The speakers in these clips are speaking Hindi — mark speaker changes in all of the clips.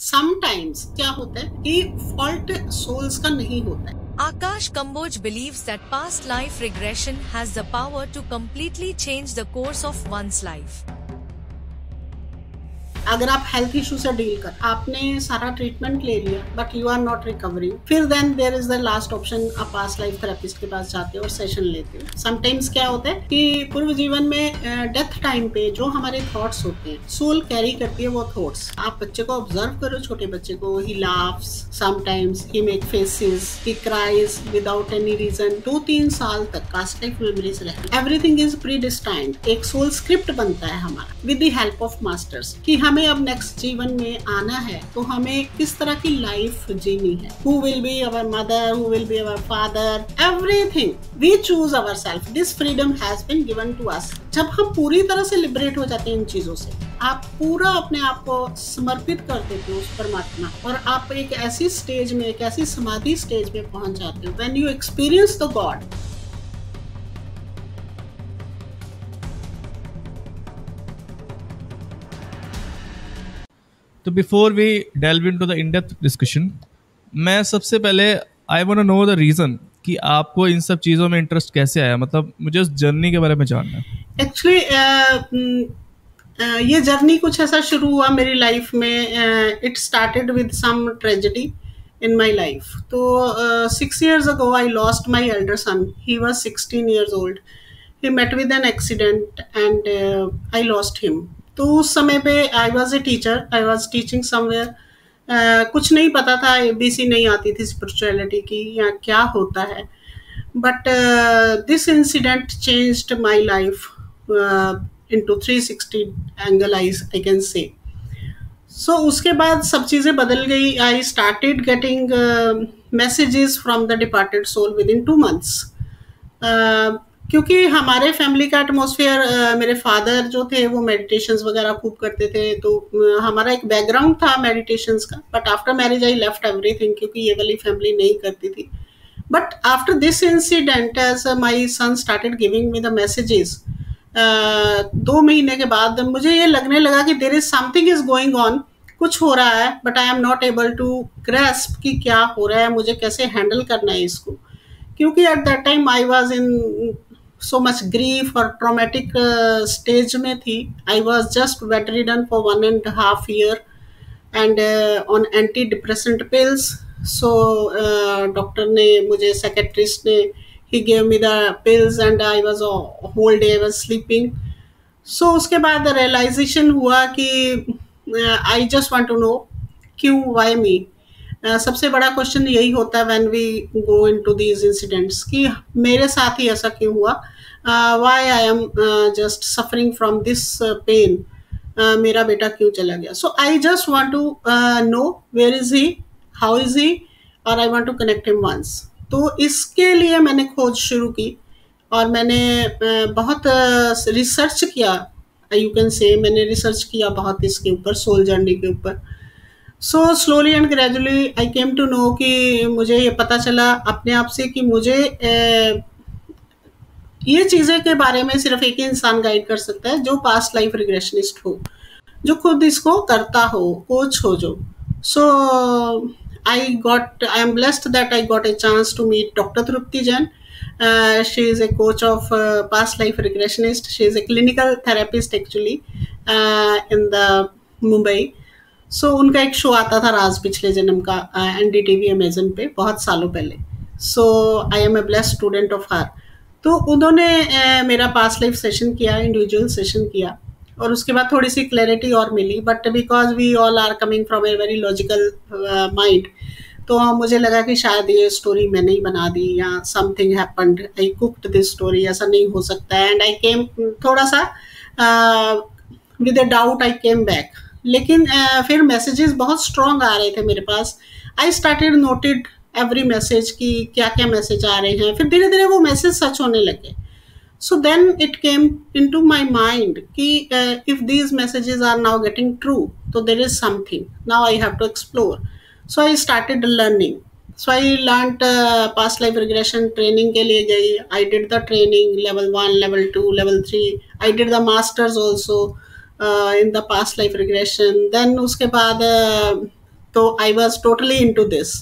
Speaker 1: समटाइम्स क्या होता है कि फॉल्ट सोल्स का नहीं होता है।
Speaker 2: Akash Kamboj believes that past life regression has the power to completely change the course of one's life.
Speaker 1: अगर आप हेल्थ इशू से डील कर आपने सारा ट्रीटमेंट ले लिया but you are not recovering, फिर then there is the last option, आप पास्ट लाइफ थेरेपिस्ट के पास जाते हो और सेशन लेते हो। समटाइम्स क्या होता है कि पूर्व जीवन में डेथ टाइम पे जो हमारे थॉट्स होते हैं, सोल कैरी करती है वो थॉट्स। आप बच्चे को ऑब्जर्व करो, छोटे बच्चे को, he laughs sometimes, he make faces, he cries without any reason. 2-3 साल तक पास्ट लाइफ मेमोरीज रहती है। Everything is predestined. एक सोल स्क्रिप्ट बनता है हमारा with the help of masters कि हमें अब नेक्स्ट जीवन में आना है तो हमें किस तरह की लाइफ जीनी है। Who will be our mother, who will be our father, everything we choose ourselves. This freedom has been given to us. जब हम पूरी तरह से लिबरेट हो जाते हैं इन चीजों से, आप पूरा अपने आप को समर्पित कर देते हो उस परमात्मा, और आप एक ऐसी स्टेज में, एक ऐसी समाधि स्टेज में पहुंच जाते हो when you experience the God.
Speaker 3: तो before we delve into the in depth discussion, मैं सबसे पहले I want to know the reason कि आपको इन सब चीज़ों में इंटरेस्ट कैसे आया। मतलब मुझे उस जर्नी के बारे में जानना है।
Speaker 1: एक्चुअली ये जर्नी कुछ ऐसा शुरू हुआ मेरी लाइफ में। It started with some tragedy in my life. So 6 years ago I lost my elder son. He was 16 years old. He met with an accident and I lost him. तो उस समय पे I was a teacher. I was teaching somewhere. कुछ नहीं पता था, ABC नहीं आती थी स्पिरिचुअलिटी की या क्या होता है। But this incident changed my life into 360 angle, I can say. So उसके बाद सब चीज़ें बदल गई। I started getting messages from the departed soul within 2 months। क्योंकि हमारे फैमिली का एटमॉस्फेयर, मेरे फादर जो थे वो मेडिटेशंस वगैरह खूब करते थे, तो हमारा एक बैकग्राउंड था मेडिटेशंस का। But after marriage I left everything क्योंकि ये वाली फैमिली नहीं करती थी। But after this incident as my son started giving me the messages, 2 महीने के बाद मुझे ये लगने लगा कि there is something is going on, कुछ हो रहा है, but I am not able to grasp कि क्या हो रहा है, मुझे कैसे हैंडल करना है इसको। क्योंकि eight that time I was in so much grief और ट्रॉमेटिक स्टेज में थी। I was just bed ridden for 1.5 year and on anti depressant pills. So doctor ने मुझे, सेक्रेटरिस्ट ने, he gave me the pills and I was whole day I was sleeping. So उसके बाद realization हुआ कि I just want to know क्यों, why me. सबसे बड़ा क्वेश्चन यही होता है when we go into these incidents कि मेरे साथ ही ऐसा क्यों हुआ, why I am just suffering from this pain. मेरा बेटा क्यों चला गया. So I just want to know where is he, how is he, or I want to connect him once. तो इसके लिए मैंने खोज शुरू की और मैंने बहुत रिसर्च किया, यू कैन से मैंने रिसर्च किया बहुत इसके ऊपर, सोल जर्नी के ऊपर। So slowly and gradually I came to know कि मुझे ये पता चला अपने आप से कि मुझे ये चीज़ें के बारे में सिर्फ एक ही इंसान गाइड कर सकता है, जो पास्ट लाइफ रिग्रेशनिस्ट हो, जो खुद इसको करता हो, कोच हो जो। सो I am blessed that I got a chance to meet Dr. Trupti Jain. She is a coach of past life regressionist. She is a clinical therapist actually in the Mumbai. So उनका एक शो आता था राज पिछले जन्म का NDTV अमेजन पे बहुत सालों पहले। So I am a blessed student of her. तो उन्होंने मेरा पास्ट लाइफ सेशन किया, इंडिविजुअल सेशन किया, और उसके बाद थोड़ी सी क्लैरिटी और मिली। But because we all are coming from a very logical mind, तो मुझे लगा कि शायद ये स्टोरी मैंने ही बना दी या something happened, I cooked this story, ऐसा नहीं हो सकता है। एंड आई केम थोड़ा सा with a doubt, I came back. लेकिन फिर मैसेजेस बहुत स्ट्रॉन्ग आ रहे थे मेरे पास। I started noted every message कि क्या क्या मैसेज आ रहे हैं। फिर धीरे धीरे वो मैसेज सच होने लगे। So then it came into my mind कि if these messages are now getting true, so there is something. Now I have to explore. So I started learning. So I learned past life regression training के लिए गई. I did the training level 1, level 2, level 3. I did the masters also in the past life regression. Then उसके बाद तो I was totally into this.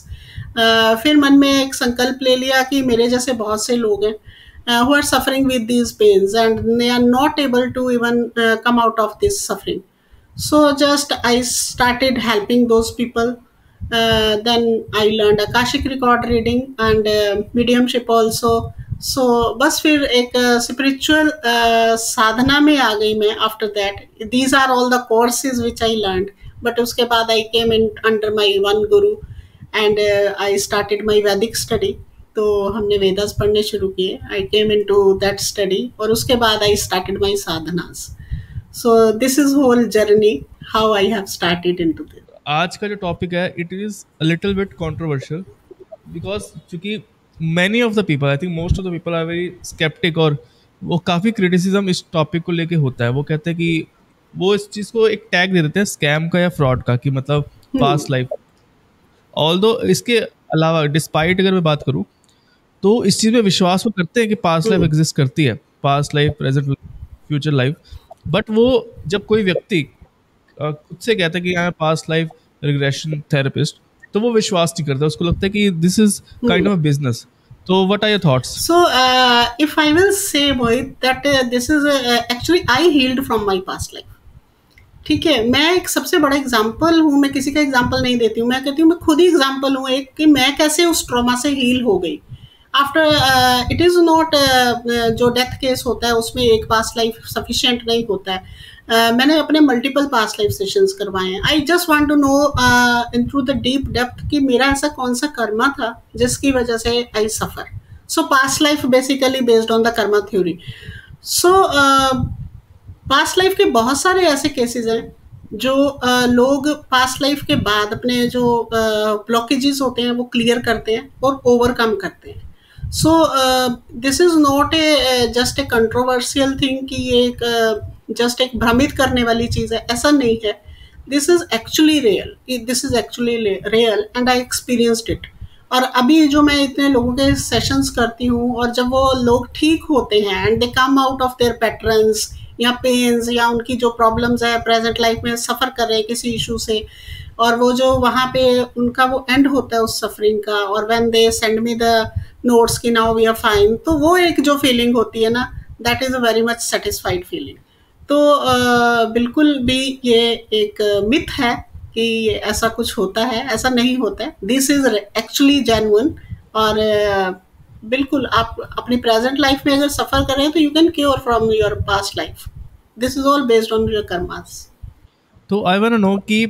Speaker 1: फिर मन में एक संकल्प ले लिया कि मेरे जैसे बहुत से लोग हैं who are suffering with these pains and they are not able to even come out of this suffering. So just I started helping those people. Then I learned Akashic record reading and mediumship also. So बस फिर एक spiritual साधना में आ गई मैं after that. These are all the courses which I learned. But उसके बाद I came in under my one guru and I started my Vedic study. तो हमने वेदास पढ़ने शुरू किए. I came into that study और उसके बाद I started my sadhanas. So this is whole journey how I have started into this.
Speaker 3: आज का जो टॉपिक है it is a little bit controversial because चूंकि many of the people, I think most of the people are very sceptic, और वो काफ़ी क्रिटिसिज्म इस टॉपिक को लेके होता है. वो कहते हैं कि वो इस चीज़ को एक टैग दे देते हैं स्कैम का या फ्रॉड का, कि मतलब पास्ट लाइफ. ऑल्दो इसके अलावा डिस्पाइट अगर मैं बात करूँ तो इस चीज़ में विश्वास वो करते हैं कि पास्ट लाइफ एग्जिस्ट करती है, past life, present, future life. But वो जब कोई व्यक्ति खुद से कहता है कि I am past life regression therapist, तो वो विश्वास नहीं करता. उसको लगता है कि this is kind of business. तो what are your thoughts?
Speaker 1: So if I will say Mohit that this is actually I healed from my past life. ठीक है, मैं एक सबसे बड़ा एग्जांपल हूँ. मैं किसी का एग्जांपल नहीं देती हूँ, मैं कहती हूँ मैं खुद ही एग्जांपल हूँ एक, कि मैं कैसे उस ट्रॉमा से हील हो गई. आफ्टर इट इज़ नॉट जो डेथ केस होता है उसमें एक पास्ट लाइफ सफिशिएंट नहीं होता है. मैंने अपने मल्टीपल पास्ट लाइफ सेशंस करवाए हैं. I just want to know in through the deep depth कि मेरा ऐसा कौन सा कर्मा था जिसकी वजह से I suffer. So past life basically based on the karma theory. So past life के बहुत सारे ऐसे केसेस हैं जो लोग पास्ट लाइफ के बाद अपने जो ब्लॉकेजेस होते हैं वो क्लियर करते हैं और ओवरकम करते हैं. So this is not a just a controversial thing कि ये एक जस्ट एक भ्रमित करने वाली चीज़ है, ऐसा नहीं है. This is actually real, this is actually real and I experienced it. और अभी जो मैं इतने लोगों के सेशंस करती हूँ और जब वो लोग ठीक होते हैं and they come out of their patterns या पेन्स या उनकी जो प्रॉब्लम्स है प्रेजेंट लाइफ में सफ़र कर रहे हैं किसी इशू से, और वो जो वहाँ पे उनका वो एंड होता है उस सफरिंग का, और when they send me the notes कि नाउ वी आर फाइन, तो वो एक जो फीलिंग होती है ना, that is a very much satisfied feeling. तो बिल्कुल भी ये एक मिथ है कि ऐसा कुछ होता है, ऐसा नहीं होता है. This is actually genuine. और बिल्कुल आप अपनी प्रेजेंट लाइफ में अगर सफ़र कर रहे हैं तो you can cure from your past life. This is all based on your karmas.
Speaker 3: तो आई वांट टू नो कि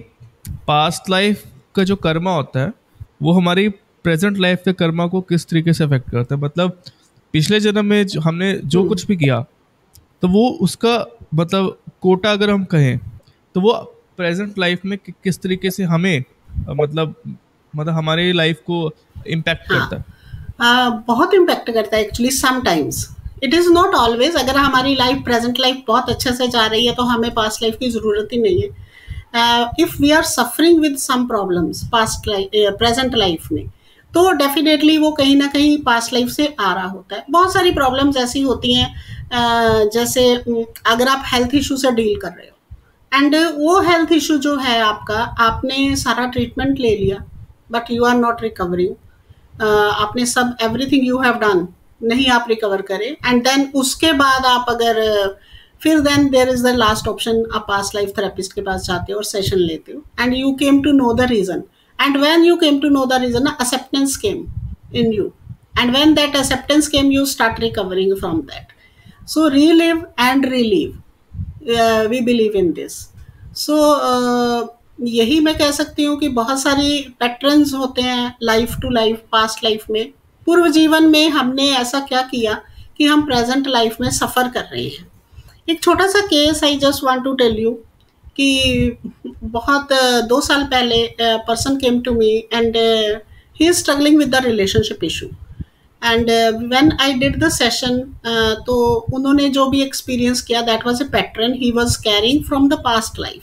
Speaker 3: पास्ट लाइफ का जो कर्मा होता है वो हमारी प्रेजेंट लाइफ के कर्मा को किस तरीके से अफेक्ट करता है. मतलब पिछले जन्म में हमने जो कुछ भी किया तो वो उसका मतलब कोटा अगर हम कहें तो वो प्रेजेंट लाइफ में किस तरीके से हमें मतलब हमारी लाइफ को इम्पैक्ट करता है.
Speaker 1: बहुत इम्पैक्ट करता है actually. Sometimes it is not always. अगर हमारी लाइफ प्रेजेंट लाइफ बहुत अच्छे से जा रही है तो हमें पास्ट लाइफ की ज़रूरत ही नहीं है. If we are suffering with some problems past life present life में, तो डेफिनेटली वो कहीं ना कहीं पास्ट लाइफ से आ रहा होता है. बहुत सारी प्रॉब्लम्स ऐसी होती हैं जैसे अगर आप हेल्थ इशू से डील कर रहे हो एंड वो हेल्थ इशू जो है आपका, आपने सारा ट्रीटमेंट ले लिया but you are not recovering. आपने सब एवरीथिंग यू हैव डन, नहीं आप रिकवर करें, एंड देन उसके बाद आप अगर फिर then there is the last option, आप पास्ट लाइफ थेरेपिस्ट के पास जाते हो और सेशन लेते हो and you came to know the reason. And when you came to know the reason, acceptance came in you. And when that acceptance came, you start recovering from that. So relive and relive. We believe in this. So यही मैं कह सकती हूँ कि बहुत सारी पैटर्न्स होते हैं life to life, past life में. पूर्व जीवन में हमने ऐसा क्या किया कि हम प्रेजेंट लाइफ में सफ़र कर रहे हैं. एक छोटा सा case I just want to tell you कि बहुत 2 साल पहले person came to me and he is struggling with the relationship issue. And when I did the session, तो उन्होंने जो भी एक्सपीरियंस किया that was a pattern he was carrying from the past life.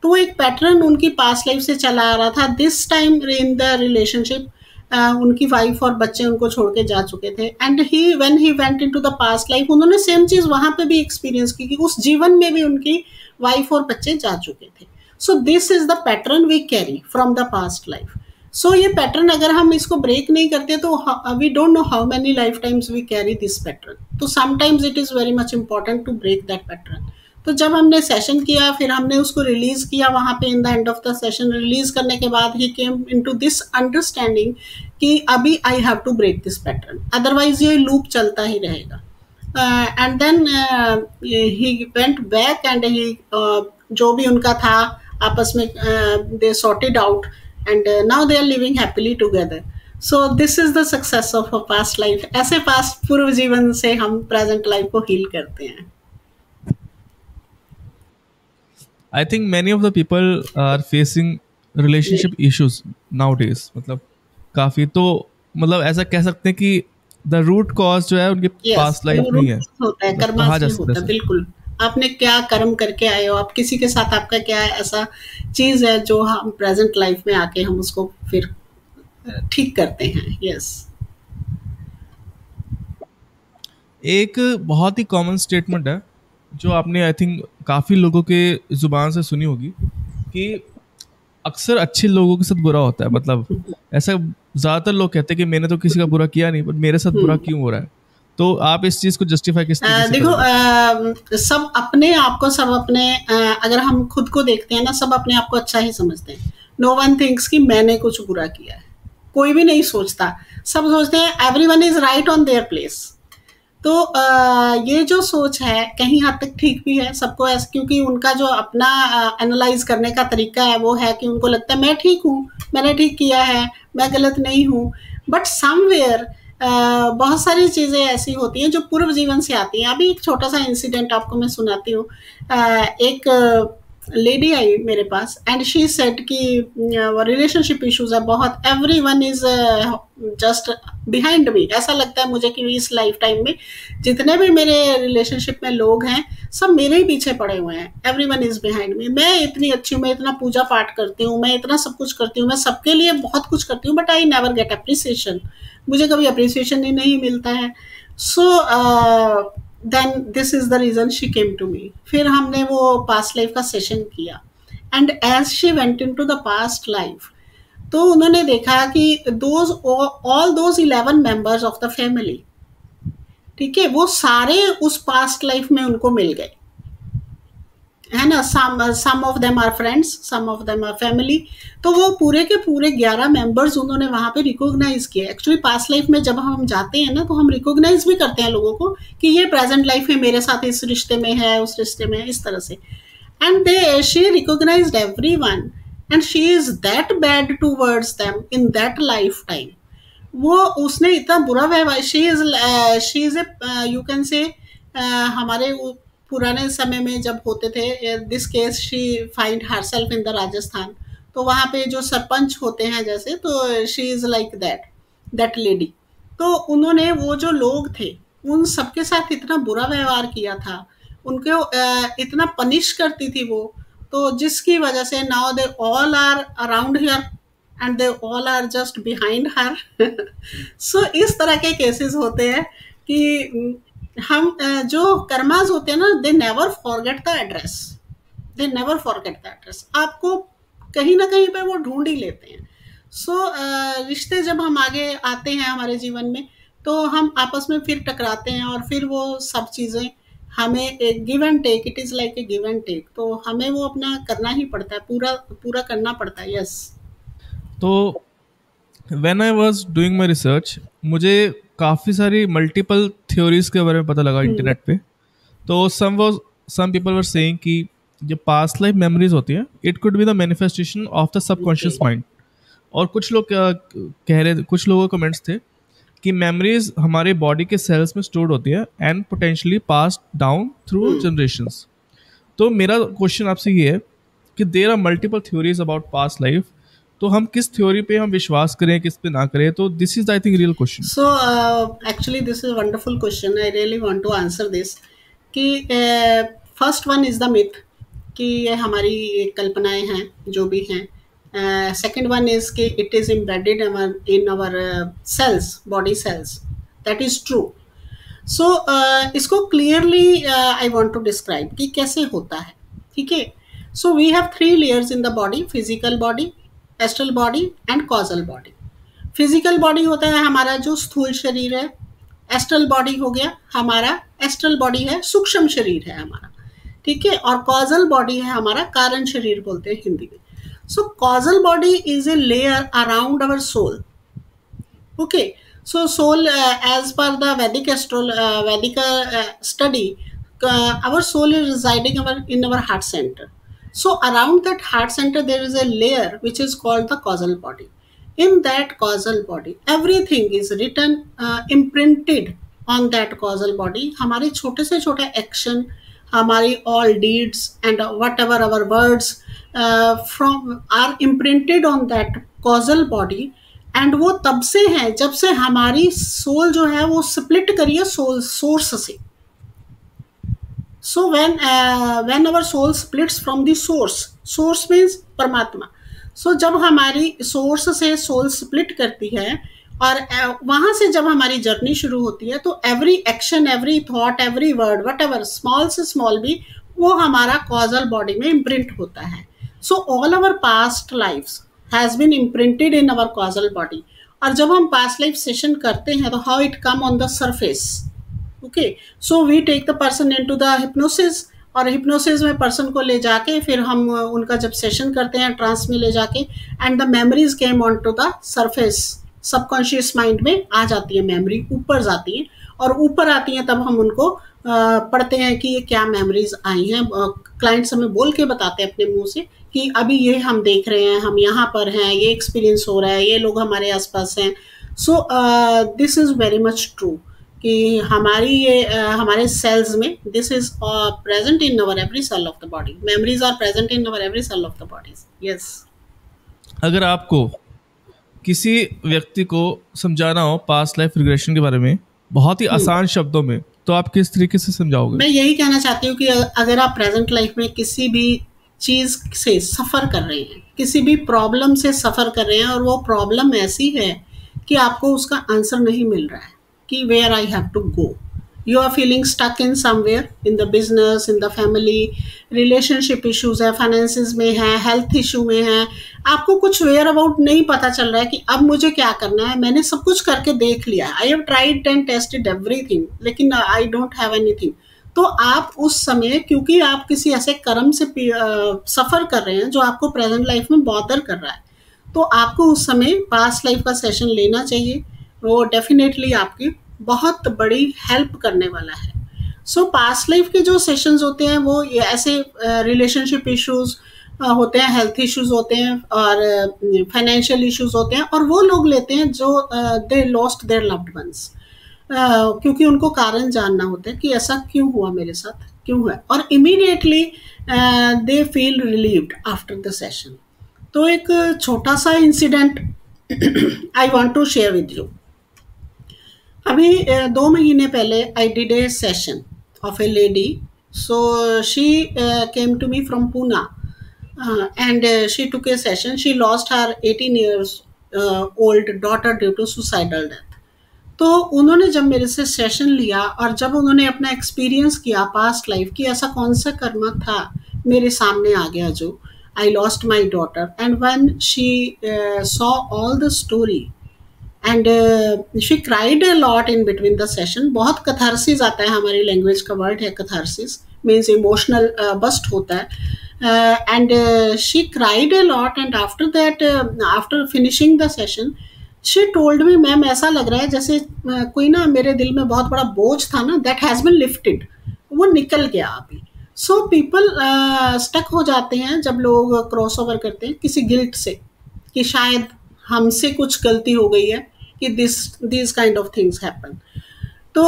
Speaker 1: तो वो एक पैटर्न उनकी पास्ट लाइफ से चला आ रहा था. This time in the relationship उनकी वाइफ और बच्चे उनको छोड़ के जा चुके थे and he when he went into the past life, उन्होंने सेम चीज़ वहाँ पे भी एक्सपीरियंस की कि उस जीवन में भी उनकी वाइफ और बच्चे जा चुके थे. So this is the pattern we carry from the past life. So ये पैटर्न अगर हम इसको ब्रेक नहीं करते तो we don't know how many lifetimes we carry this pattern. तो sometimes it is very much important to break that pattern. तो जब हमने सेशन किया, फिर हमने उसको रिलीज किया वहाँ पे in the end of the session. Release करने के बाद ही केम इनटू दिस अंडरस्टैंडिंग कि अभी I have to break this pattern, otherwise ये लूप चलता ही रहेगा. And then he went back and he जो भी उनका था आपस में they sorted out and now they are living happily together. So this is the success of a past life. ऐसे पास्ट पूर्व जीवन से हम प्रेजेंट लाइफ को हील करते हैं.
Speaker 3: I think many of the people are facing relationship issues nowadays. मतलब काफी, तो मतलब ऐसा कह सकते हैं कि the root cause जो है उनके past life में ही है.
Speaker 1: होता है, कर्मा
Speaker 3: कहा जा
Speaker 1: से
Speaker 3: सकता
Speaker 1: होता है.
Speaker 3: है.
Speaker 1: बिल्कुल, आपने क्या कर्म करके आए हो, आप किसी के साथ आपका क्या ऐसा चीज है जो हम प्रेजेंट लाइफ में आके हम उसको फिर ठीक करते हैं. यस.
Speaker 3: एक बहुत ही कॉमन स्टेटमेंट है जो आपने आई थिंक काफ़ी लोगों के ज़ुबान से सुनी होगी कि अक्सर अच्छे लोगों के साथ बुरा होता है. मतलब ऐसा ज़्यादातर लोग कहते हैं कि मैंने तो किसी का बुरा किया नहीं, बट मेरे साथ बुरा क्यों हो रहा है. तो आप इस चीज़ को जस्टिफाई किस तरीके से
Speaker 1: देखो, सब अपने आप को, सब अपने अगर हम खुद को देखते हैं ना, सब अपने आप को अच्छा ही समझते हैं. नो वन थिंक्स कि मैंने कुछ बुरा किया है. कोई भी नहीं सोचता. सब सोचते हैं everyone is right on their place. तो ये जो सोच है कहीं हद तक ठीक भी है सबको ऐसा, क्योंकि उनका जो अपना एनालाइज करने का तरीका है वो है कि उनको लगता है मैं ठीक हूँ, मैंने ठीक किया है, मैं गलत नहीं हूँ. बट समवेयर बहुत सारी चीज़ें ऐसी होती हैं जो पूर्व जीवन से आती हैं. अभी एक छोटा सा इंसिडेंट आपको मैं सुनाती हूँ. एक लेडी आई मेरे पास एंड शी सेड कि रिलेशनशिप इश्यूज है बहुत, everyone is just behind me. ऐसा लगता है मुझे कि इस लाइफ टाइम में जितने भी मेरे रिलेशनशिप में लोग हैं सब मेरे ही पीछे पड़े हुए हैं. Everyone is behind me. मैं इतनी अच्छी हूँ, मैं इतना पूजा पाठ करती हूँ, मैं इतना सब कुछ करती हूँ, मैं सबके लिए बहुत कुछ करती हूँ, but I never get appreciation. मुझे कभी अप्रिसिएशन ही नहीं मिलता है. सो then this is the reason she came to me. फिर हमने वो past life का सेशन किया and as she went into the past life, तो उन्होंने देखा कि all those 11 members of the family, ठीक है, वो सारे उस past life में उनको मिल गए, है ना. Some of them are friends, some of them are family. तो वो पूरे के पूरे 11 मेंबर्स उन्होंने वहाँ पे रिकॉग्नाइज किए. एक्चुअली पास्ट लाइफ में जब हम जाते हैं ना तो हम रिकॉग्नाइज भी करते हैं लोगों को कि ये प्रेजेंट लाइफ में मेरे साथ इस रिश्ते में है, उस रिश्ते में है, इस तरह से. And she recognised everyone and she is that bad towards them in that life time. वो उसने इतना बुरा व्यवहार, she is a you can say हमारे पुराने समय में जब होते थे, this case she find herself in the Rajasthan. तो वहाँ पे जो सरपंच होते हैं जैसे, तो she is like that lady. तो उन्होंने वो जो लोग थे उन सबके साथ इतना बुरा व्यवहार किया था, उनको इतना पनिश करती थी वो, तो जिसकी वजह से now they all are around here and they all are just behind her. So इस तरह के केसेस होते हैं कि हम जो कर्माज होते हैं ना, they never forget the address. They never forget the address. आपको कहीं ना कहीं पे वो ढूंढ ही लेते हैं. सो रिश्ते जब हम आगे आते हैं हमारे जीवन में तो हम आपस में फिर टकराते हैं और फिर वो सब चीज़ें हमें एक give and take, it is like a give and take. तो हमें वो अपना करना ही पड़ता है, पूरा पूरा करना पड़ता है. यस.
Speaker 3: तो when I was doing my research, मुझे काफ़ी सारी मल्टीपल थ्योरीज के बारे में पता लगा इंटरनेट पे. तो सम पीपल वर सेइंग कि जो पास्ट लाइफ मेमोरीज होती है, it could be the manifestation of the subconscious mind. और कुछ लोग कह रहे थे, कुछ लोगों के कमेंट्स थे कि मेमोरीज हमारे बॉडी के सेल्स में स्टोर्ड होती है and potentially pass down through generations. तो मेरा क्वेश्चन आपसे ये है कि there are multiple theories about past life, तो हम किस थ्योरी पे हम विश्वास करें, किस पे ना करें. तो this is I think real question.
Speaker 1: So actually this is wonderful question. I really want to answer this. कि first one is the myth कि ये हमारी कल्पनाएं हैं जो भी हैं. सेकंड वन इज कि it is embedded in our cells, body cells. That is true. So इसको clearly I want to describe कि कैसे होता है. ठीक है. So we have three layers in the body: physical body, astral body and causal body. Physical body होता है हमारा जो स्थूल शरीर है, एस्ट्रल बॉडी हो गया हमारा, एस्ट्रल बॉडी है सूक्ष्म शरीर है हमारा, ठीक है, और कॉजल बॉडी है हमारा कारण शरीर बोलते हैं हिंदी में. So causal body is a layer around our soul. Okay, so soul, as per the Vedic study, our soul is residing in our heart center. So around that heart center there is a layer which is called the causal body. In that causal body everything is written, imprinted on that causal body. हमारे छोटे से छोटा एक्शन, हमारी all deeds and whatever our words from are imprinted on that causal body. And वो तब से है जब से हमारी सोल जो है वो स्प्लिट करी है सोल सोर्स से. So when our soul splits from the source means परमात्मा. सो जब हमारी सोर्स से सोल स्प्लिट करती है और वहां से जब हमारी जर्नी शुरू होती है तो every action, every thought, every word, whatever small से स्मॉल भी वो हमारा कॉजल बॉडी में इम्प्रिंट होता है. So all our past lifes has been imprinted in our causal body. और जब हम past life session करते हैं तो how it come on the surface. Okay, so we take the person into the hypnosis, और hypnosis में person को ले जाके फिर हम उनका जब session करते हैं ट्रांस में ले जाके, and the memories came onto the surface. Subconscious mind में आ जाती है मेमोरी, ऊपर जाती है, और ऊपर आती हैं तब हम उनको पढ़ते हैं कि ये क्या मेमोरीज आई हैं. क्लाइंट्स हमें बोल के बताते हैं अपने मुंह से कि अभी ये हम देख रहे हैं, हम यहाँ पर हैं, ये एक्सपीरियंस हो रहा है, ये लोग हमारे आसपास हैं. So this is very much true कि हमारी ये हमारे सेल्स में this is present in our every cell of the body. Memories are present in our every cell of the body. Yes.
Speaker 3: अगर आपको किसी व्यक्ति को समझाना हो पास्ट लाइफ रिग्रेशन के बारे में बहुत ही आसान शब्दों में, तो आप किस तरीके से समझाओगे?
Speaker 1: मैं यही कहना चाहती हूँ कि अगर आप प्रेजेंट लाइफ में किसी भी चीज़ से सफ़र कर रहे हैं, किसी भी प्रॉब्लम से सफ़र कर रहे हैं, और वो प्रॉब्लम ऐसी है कि आपको उसका आंसर नहीं मिल रहा है कि where I have to go, you are feeling stuck in somewhere, in the business, in the family, relationship issues है, फाइनेंसिस में है, हेल्थ इशू में है, आपको कुछ वेयर अबाउट नहीं पता चल रहा है कि अब मुझे क्या करना है. मैंने सब कुछ करके देख लिया, I have tried and tested everything, लेकिन आई डोंट हैव एनीथिंग. तो आप उस समय, क्योंकि आप किसी ऐसे कर्म से सफ़र कर रहे हैं जो आपको प्रेजेंट लाइफ में बॉदर कर रहा है, तो आपको उस समय पास्ट लाइफ का सेशन लेना चाहिए. वो डेफिनेटली आपकी बहुत बड़ी हेल्प करने वाला है. सो पास्ट लाइफ के जो सेशंस होते हैं वो ये ऐसे रिलेशनशिप इश्यूज होते हैं, हेल्थ इश्यूज होते हैं, और फाइनेंशियल इश्यूज होते हैं, और वो लोग लेते हैं जो they lost their loved ones, क्योंकि उनको कारण जानना होता है कि ऐसा क्यों हुआ मेरे साथ, क्यों हुआ, और immediately they feel relieved after the session. तो एक छोटा सा incident I want to share with you. अभी 2 महीने पहले I did a session of a lady. So she came to me from Poona and she took a session. She lost her 18 years old daughter due to suicidal death. तो उन्होंने जब मेरे से सेशन लिया और जब उन्होंने अपना एक्सपीरियंस किया पास्ट लाइफ की, ऐसा कौन सा कर्म था मेरे सामने आ गया जो I lost my daughter, and when she saw all the story and she cried a lot in between the session. बहुत कथारसिस आता है, हमारी लैंग्वेज का वर्ड है कथारसिस, मीन्स इमोशनल बस्ट होता है. And she cried a lot, and after that, after finishing the session, she told me, ma'am ऐसा लग रहा है जैसे कोई ना मेरे दिल में बहुत बड़ा बोझ था ना, दैट हैज़ बिन लिफ्टेड, वो निकल गया अभी. सो पीपल स्टक हो जाते हैं जब लोग क्रॉस ओवर करते हैं किसी गिल्ट से कि शायद हमसे कुछ गलती हो गई है, कि this kind of things happen. तो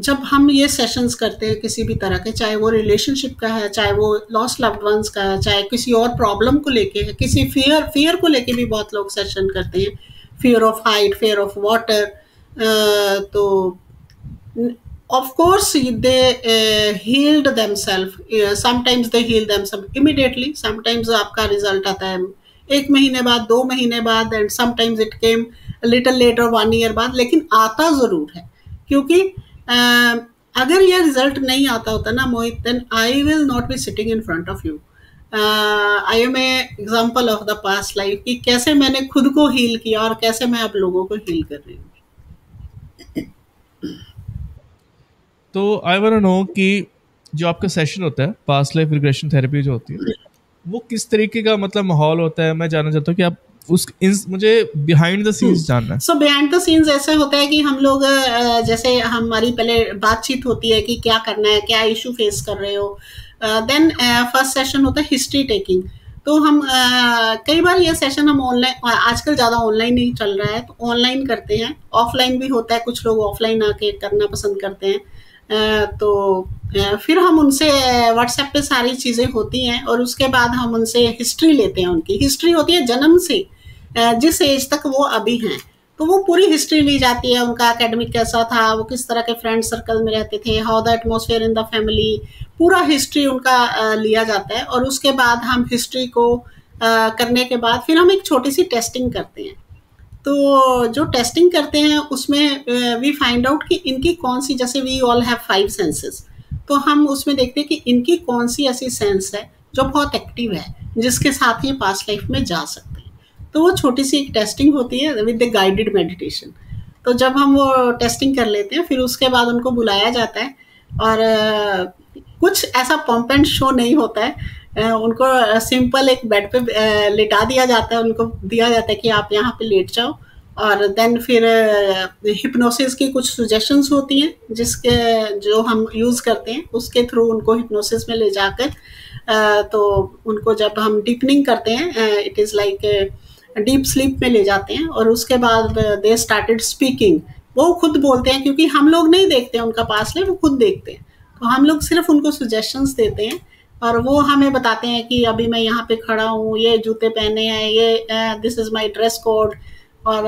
Speaker 1: जब हम ये सेशंस करते हैं किसी भी तरह के, चाहे वो रिलेशनशिप का है, चाहे वो लॉस्ट लव्ड वंस का है, चाहे किसी और प्रॉब्लम को लेके है, किसी फियर को लेके भी बहुत लोग सेशन करते हैं, fear of height, fear of water. तो of course they healed themselves, sometimes they heal themselves immediately, sometimes आपका रिजल्ट आता है 1 महीने बाद, 2 महीने बाद, and sometimes it came little later 1 year बाद, लेकिन आता ज़रूर है. क्योंकि अगर ये रिजल्ट नहीं आता होता ना Mohit, then I will not be sitting in front of you. I am a example of the past life कि कैसे मैंने खुद को हील किया और कैसे मैं अब लोगों को हील कर रही हूँ.
Speaker 3: तो आई वांट टू नो कि जो आपका सेशन होता है पास्ट लाइफ रिग्रेशन थेरेपी जो होती है वो किस तरीके का मतलब माहौल होता है. मैं जानना चाहता हूँ कि आप मुझे बिहाइंड द सीन्स जानना है.
Speaker 1: सो बिहाइंड द सीन्स ऐसे होता है कि हम लोग जैसे हमारी पहले बातचीत होती है कि क्या करना है, क्या इशू फेस कर रहे हो. देन फर्स्ट सेशन होता है हिस्ट्री टेकिंग. तो हम कई बार ये सेशन हम ऑनलाइन, आजकल ज़्यादा ऑनलाइन ही चल रहा है तो ऑनलाइन करते हैं. ऑफलाइन भी होता है, कुछ लोग ऑफलाइन आके करना पसंद करते हैं. तो फिर हम उनसे व्हाट्सएप पे सारी चीज़ें होती हैं और उसके बाद हम उनसे हिस्ट्री लेते हैं. उनकी हिस्ट्री होती है जन्म से जिस एज तक वो अभी हैं, तो वो पूरी हिस्ट्री ली जाती है. उनका एकेडमिक कैसा था, वो किस तरह के फ्रेंड सर्कल में रहते थे, how the atmosphere in the family, पूरा हिस्ट्री उनका लिया जाता है. और उसके बाद हम हिस्ट्री को करने के बाद फिर हम एक छोटी सी टेस्टिंग करते हैं. तो जो टेस्टिंग करते हैं उसमें वी फाइंड आउट कि इनकी कौन सी, जैसे वी ऑल हैव 5 सेंसेस, तो हम उसमें देखते हैं कि इनकी कौन सी ऐसी सेंस है जो बहुत एक्टिव है, जिसके साथ ये पास्ट लाइफ में जा सकते हैं. तो वो छोटी सी एक टेस्टिंग होती है विद द गाइडेड मेडिटेशन. तो जब हम वो टेस्टिंग कर लेते हैं फिर उसके बाद उनको बुलाया जाता है और कुछ ऐसा पंप एंड शो नहीं होता है. उनको सिंपल एक बेड पे लिटा दिया जाता है. उनको दिया जाता है कि आप यहाँ पे लेट जाओ और देन फिर हिप्नोसिस की कुछ सजेशंस होती हैं जिसके जो हम यूज़ करते हैं, उसके थ्रू उनको हिप्नोसिस में ले जाकर तो उनको जब हम डीपनिंग करते हैं, it is like deep sleep में ले जाते हैं और उसके बाद दे स्टार्टेड स्पीकिंग. वो खुद बोलते हैं क्योंकि हम लोग नहीं देखते हैं उनका पास्ट लाइफ, वो खुद देखते हैं. तो हम लोग सिर्फ उनको सजेशंस देते हैं और वो हमें बताते हैं कि अभी मैं यहाँ पे खड़ा हूँ, ये जूते पहने हैं, ये this is my dress code और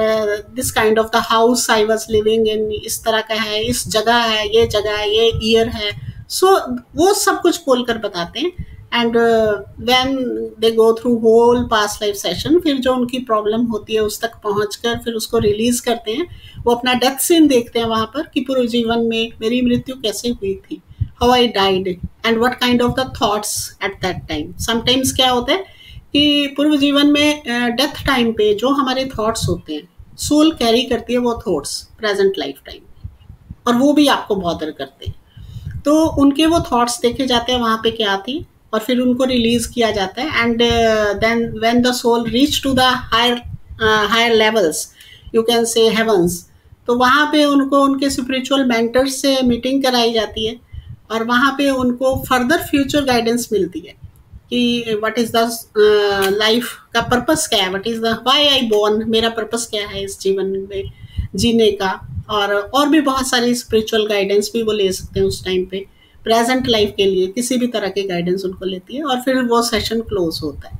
Speaker 1: this kind of the house I was living in, इस तरह का है, इस जगह है, ये ईयर है. सो वो सब कुछ बोल कर बताते हैं. And when they go through whole past life session, फिर जो उनकी प्रॉब्लम होती है उस तक पहुंचकर फिर उसको रिलीज करते हैं. वो अपना डेथ सीन देखते हैं वहां पर कि पूर्व जीवन में मेरी मृत्यु कैसे हुई थी, how I died and what kind of the thoughts eight that time. Sometimes क्या होता है कि पूर्व जीवन में डेथ टाइम पे जो हमारे थॉट्स होते हैं, सोल कैरी करती है वो थॉट्स प्रेजेंट लाइफ टाइम और वो भी आपको बॉदर करते हैं. तो उनके वो थॉट्स देखे जाते हैं वहाँ पे क्या थी और फिर उनको रिलीज किया जाता है. And then when the soul reach to the higher levels, you can say heavens, तो वहाँ पे उनको उनके स्पिरिचुअल मेंटर्स से मीटिंग कराई जाती है और वहाँ पे उनको फर्दर फ्यूचर गाइडेंस मिलती है कि व्हाट इज़ द लाइफ का पर्पस क्या है, what is the why I born, मेरा पर्पस क्या है इस जीवन में जीने का. और भी बहुत सारी स्पिरिचुअल गाइडेंस भी वो ले सकते हैं उस टाइम पे. प्रेजेंट लाइफ के लिए किसी भी तरह की गाइडेंस उनको लेती है और फिर वो सेशन क्लोज होता है.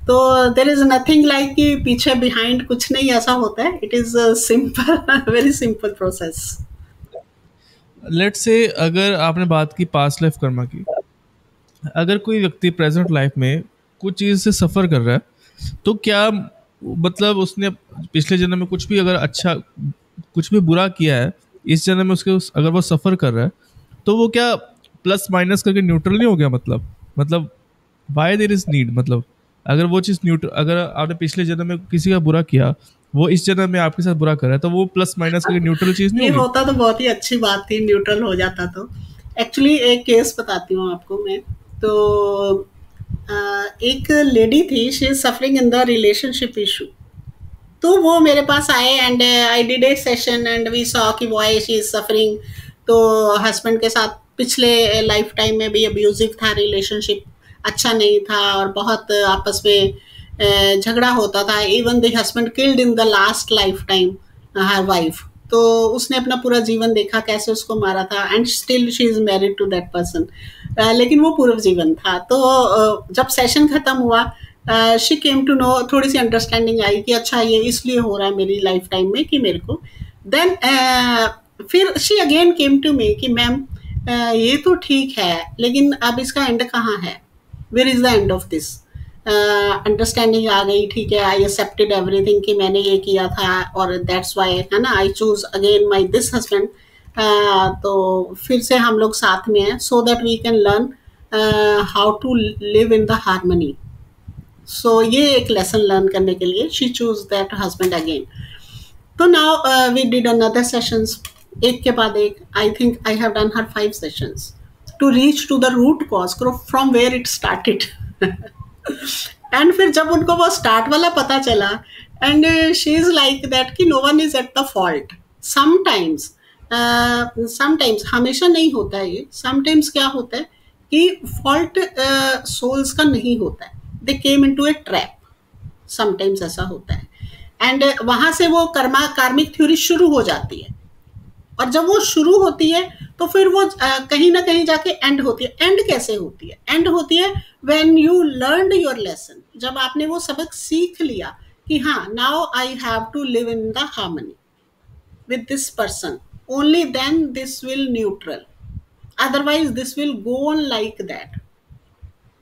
Speaker 1: तो देर इज नथिंग लाइक कि पीछे बिहाइंड कुछ नहीं ऐसा होता है. It is simple, very simple process.
Speaker 3: Let's say अगर आपने बात की पास्ट लाइफ कर्मा की, अगर कोई व्यक्ति प्रेजेंट लाइफ में कुछ चीज़ से सफ़र कर रहा है तो क्या मतलब उसने पिछले जन्म में कुछ भी अगर अच्छा कुछ भी बुरा किया है, इस जन्म में उसके अगर वो सफ़र कर रहा है तो वो क्या प्लस माइनस करके न्यूट्रल नहीं हो गया? मतलब वाई देयर इज नीड, मतलब अगर वो चीज़ न्यूट्रल, अगर आपने पिछले जन्म में किसी का बुरा किया, वो इस जन्म में आपके साथ बुरा कर रहा है, तो वो प्लस माइनस करके न्यूट्रल चीज़ नहीं होगी?
Speaker 1: होता तो बहुत ही अच्छी बात थी, न्यूट्रल हो जाता. तो एक्चुअली एक केस बताती हूँ आपको मैं. तो एक लेडी थी, she is suffering in the relationship issue. तो वो मेरे पास आए and I did a session and we saw कि व्हाई शी इज सफरिंग. तो हस्बैंड के साथ पिछले लाइफ टाइम में भी अब्यूजिव था, रिलेशनशिप अच्छा नहीं था और बहुत आपस में झगड़ा होता था. Even the husband killed in the last life time her wife. तो उसने अपना पूरा जीवन देखा कैसे उसको मारा था and still she is married to that person. लेकिन वो पूर्व जीवन था. तो जब सेशन खत्म हुआ, शी केम टू नो, थोड़ी सी अंडरस्टैंडिंग आई कि अच्छा ये इसलिए हो रहा है मेरी लाइफ टाइम में कि मेरे को. देन फिर she again came to me कि मैम ये तो ठीक है लेकिन अब इसका एंड कहाँ है, where is the end of this. Understanding आ गई, ठीक है, आई एक्सेप्टेड एवरीथिंग कि मैंने ये किया था और दैट्स वाई, है ना, I choose again my this husband. तो फिर से हम लोग साथ में हैं so that we can learn how to live in the harmony. So ये एक लेसन लर्न करने के लिए she choose that husband again. तो now we did another sessions, एक के बाद एक. I think I have done her 5 sessions to reach to the root cause from where it started. And फिर जब उनको वो स्टार्ट वाला पता चला, and she is like that कि no one is at the fault. Sometimes sometimes, हमेशा नहीं होता है ये. समटाइम्स क्या होता है कि फॉल्ट सोल्स का नहीं होता है, they came into a trap. Sometimes ऐसा होता है. एंड वहां से वो कार्मिक थ्योरी शुरू हो जाती है. और जब वो शुरू होती है तो फिर वो कहीं ना कहीं जाके एंड होती है. एंड कैसे होती है? एंड होती है when you learned your lesson. जब आपने वो सबक सीख लिया कि हाँ, now I have to live in the harmony with this person, only then this will neutral, otherwise this will go on like that.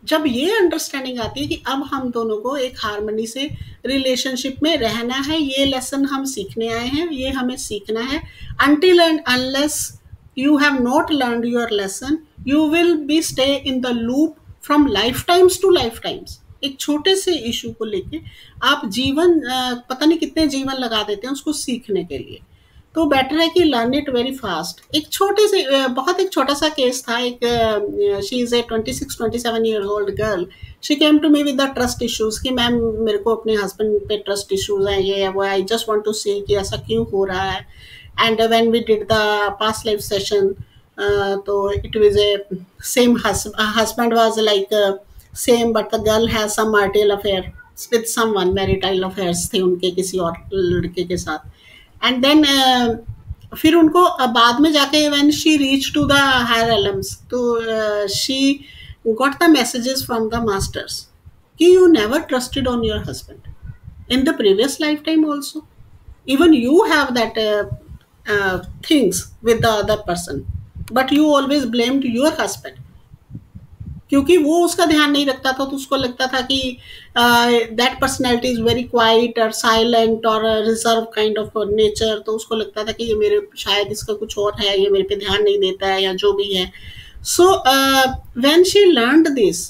Speaker 1: जब ये अंडरस्टैंडिंग आती है कि अब हम दोनों को एक हार्मनी से रिलेशनशिप में रहना है, ये लेसन हम सीखने आए हैं, ये हमें सीखना है. until and unless you have not learned your lesson, you will be stay in the loop from lifetimes to lifetimes. एक छोटे से इशू को लेके आप जीवन पता नहीं कितने जीवन लगा देते हैं उसको सीखने के लिए. तो बेटर है कि लर्न इट वेरी फास्ट. एक छोटे से बहुत एक छोटा सा केस था. एक she is a 26-27 year old girl. She came to me with the trust issues कि मैम मेरे को अपने हस्बैंड पे ट्रस्ट इश्यूज हैं, ये वो. I just want to see कि ऐसा क्यों हो रहा है. And when we did the past life session, तो it was a same husband was like same, but the girl has some marital affair with someone. Marital affairs थे उनके किसी और लड़के के साथ. एंड देन फिर उनको बाद में जाके when she reach to the higher realms, तो she got the messages from the masters कि you never trusted on your husband in the previous life time also. Even you have that things with the other person, but you always blamed your husband. क्योंकि वो उसका ध्यान नहीं रखता था, तो उसको लगता था कि that personality is very quite और साइलेंट और रिजर्व काइंड ऑफ नेचर. तो उसको लगता था कि ये मेरे शायद इसका कुछ और है, ये मेरे पे ध्यान नहीं देता है या जो भी है. So when she learned this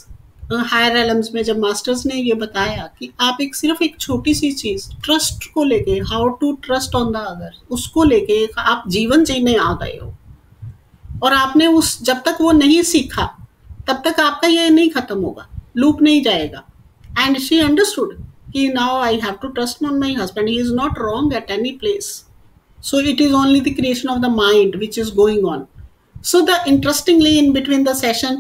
Speaker 1: higher realms में, जब मास्टर्स ने ये बताया कि आप एक सिर्फ एक छोटी सी चीज ट्रस्ट को लेके, how to trust on the other, उसको लेके आप जीवन जीने आ गए हो. और आपने उस जब तक वो नहीं सीखा तब तक आपका ये नहीं खत्म होगा, लूप नहीं जाएगा. एंड शी अंडरस्टूड कि now I have to trust on my husband, he is not wrong at any place. So it is only the creation of the mind which is going on. So the interestingly in between the session,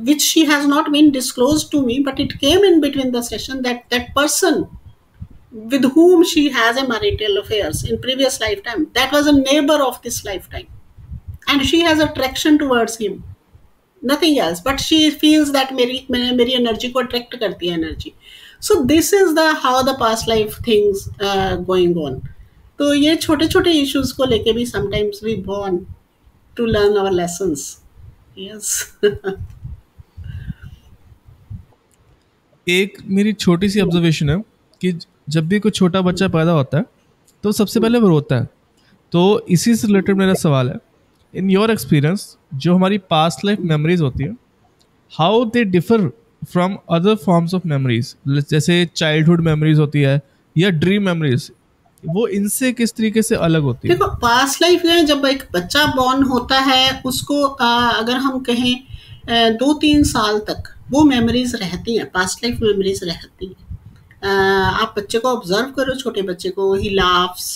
Speaker 1: which she has not been disclosed to me, but it came in between the session that that person with whom she has a marital affairs in previous lifetime, that was a neighbor of this lifetime, and she has attraction towards him, nothing else. But she feels that मेरी energy को attract करती है energy. So this is the how the past life things going on. तो ये छोटे छोटे issues को लेके भी sometimes we born to learn our lessons. Yes.
Speaker 3: एक मेरी छोटी सी ऑब्जर्वेशन है कि जब भी कोई छोटा बच्चा पैदा होता है तो सबसे पहले वो रोता है. तो इसी से रिलेटेड मेरा सवाल है, इन योर एक्सपीरियंस जो हमारी पास्ट लाइफ मेमोरीज होती है, how they differ from other forms of memories, जैसे चाइल्डहुड मेमोरीज होती है या ड्रीम मेमोरीज, वो इनसे किस तरीके से अलग होती है?
Speaker 1: देखो, पास्ट लाइफ में जब एक बच्चा बॉर्न होता है उसको अगर हम कहें 2-3 साल तक वो मेमोरीज रहती हैं, पास्ट लाइफ मेमोरीज रहती हैं. आप बच्चे को ऑब्जर्व करो, छोटे बच्चे को, he laughs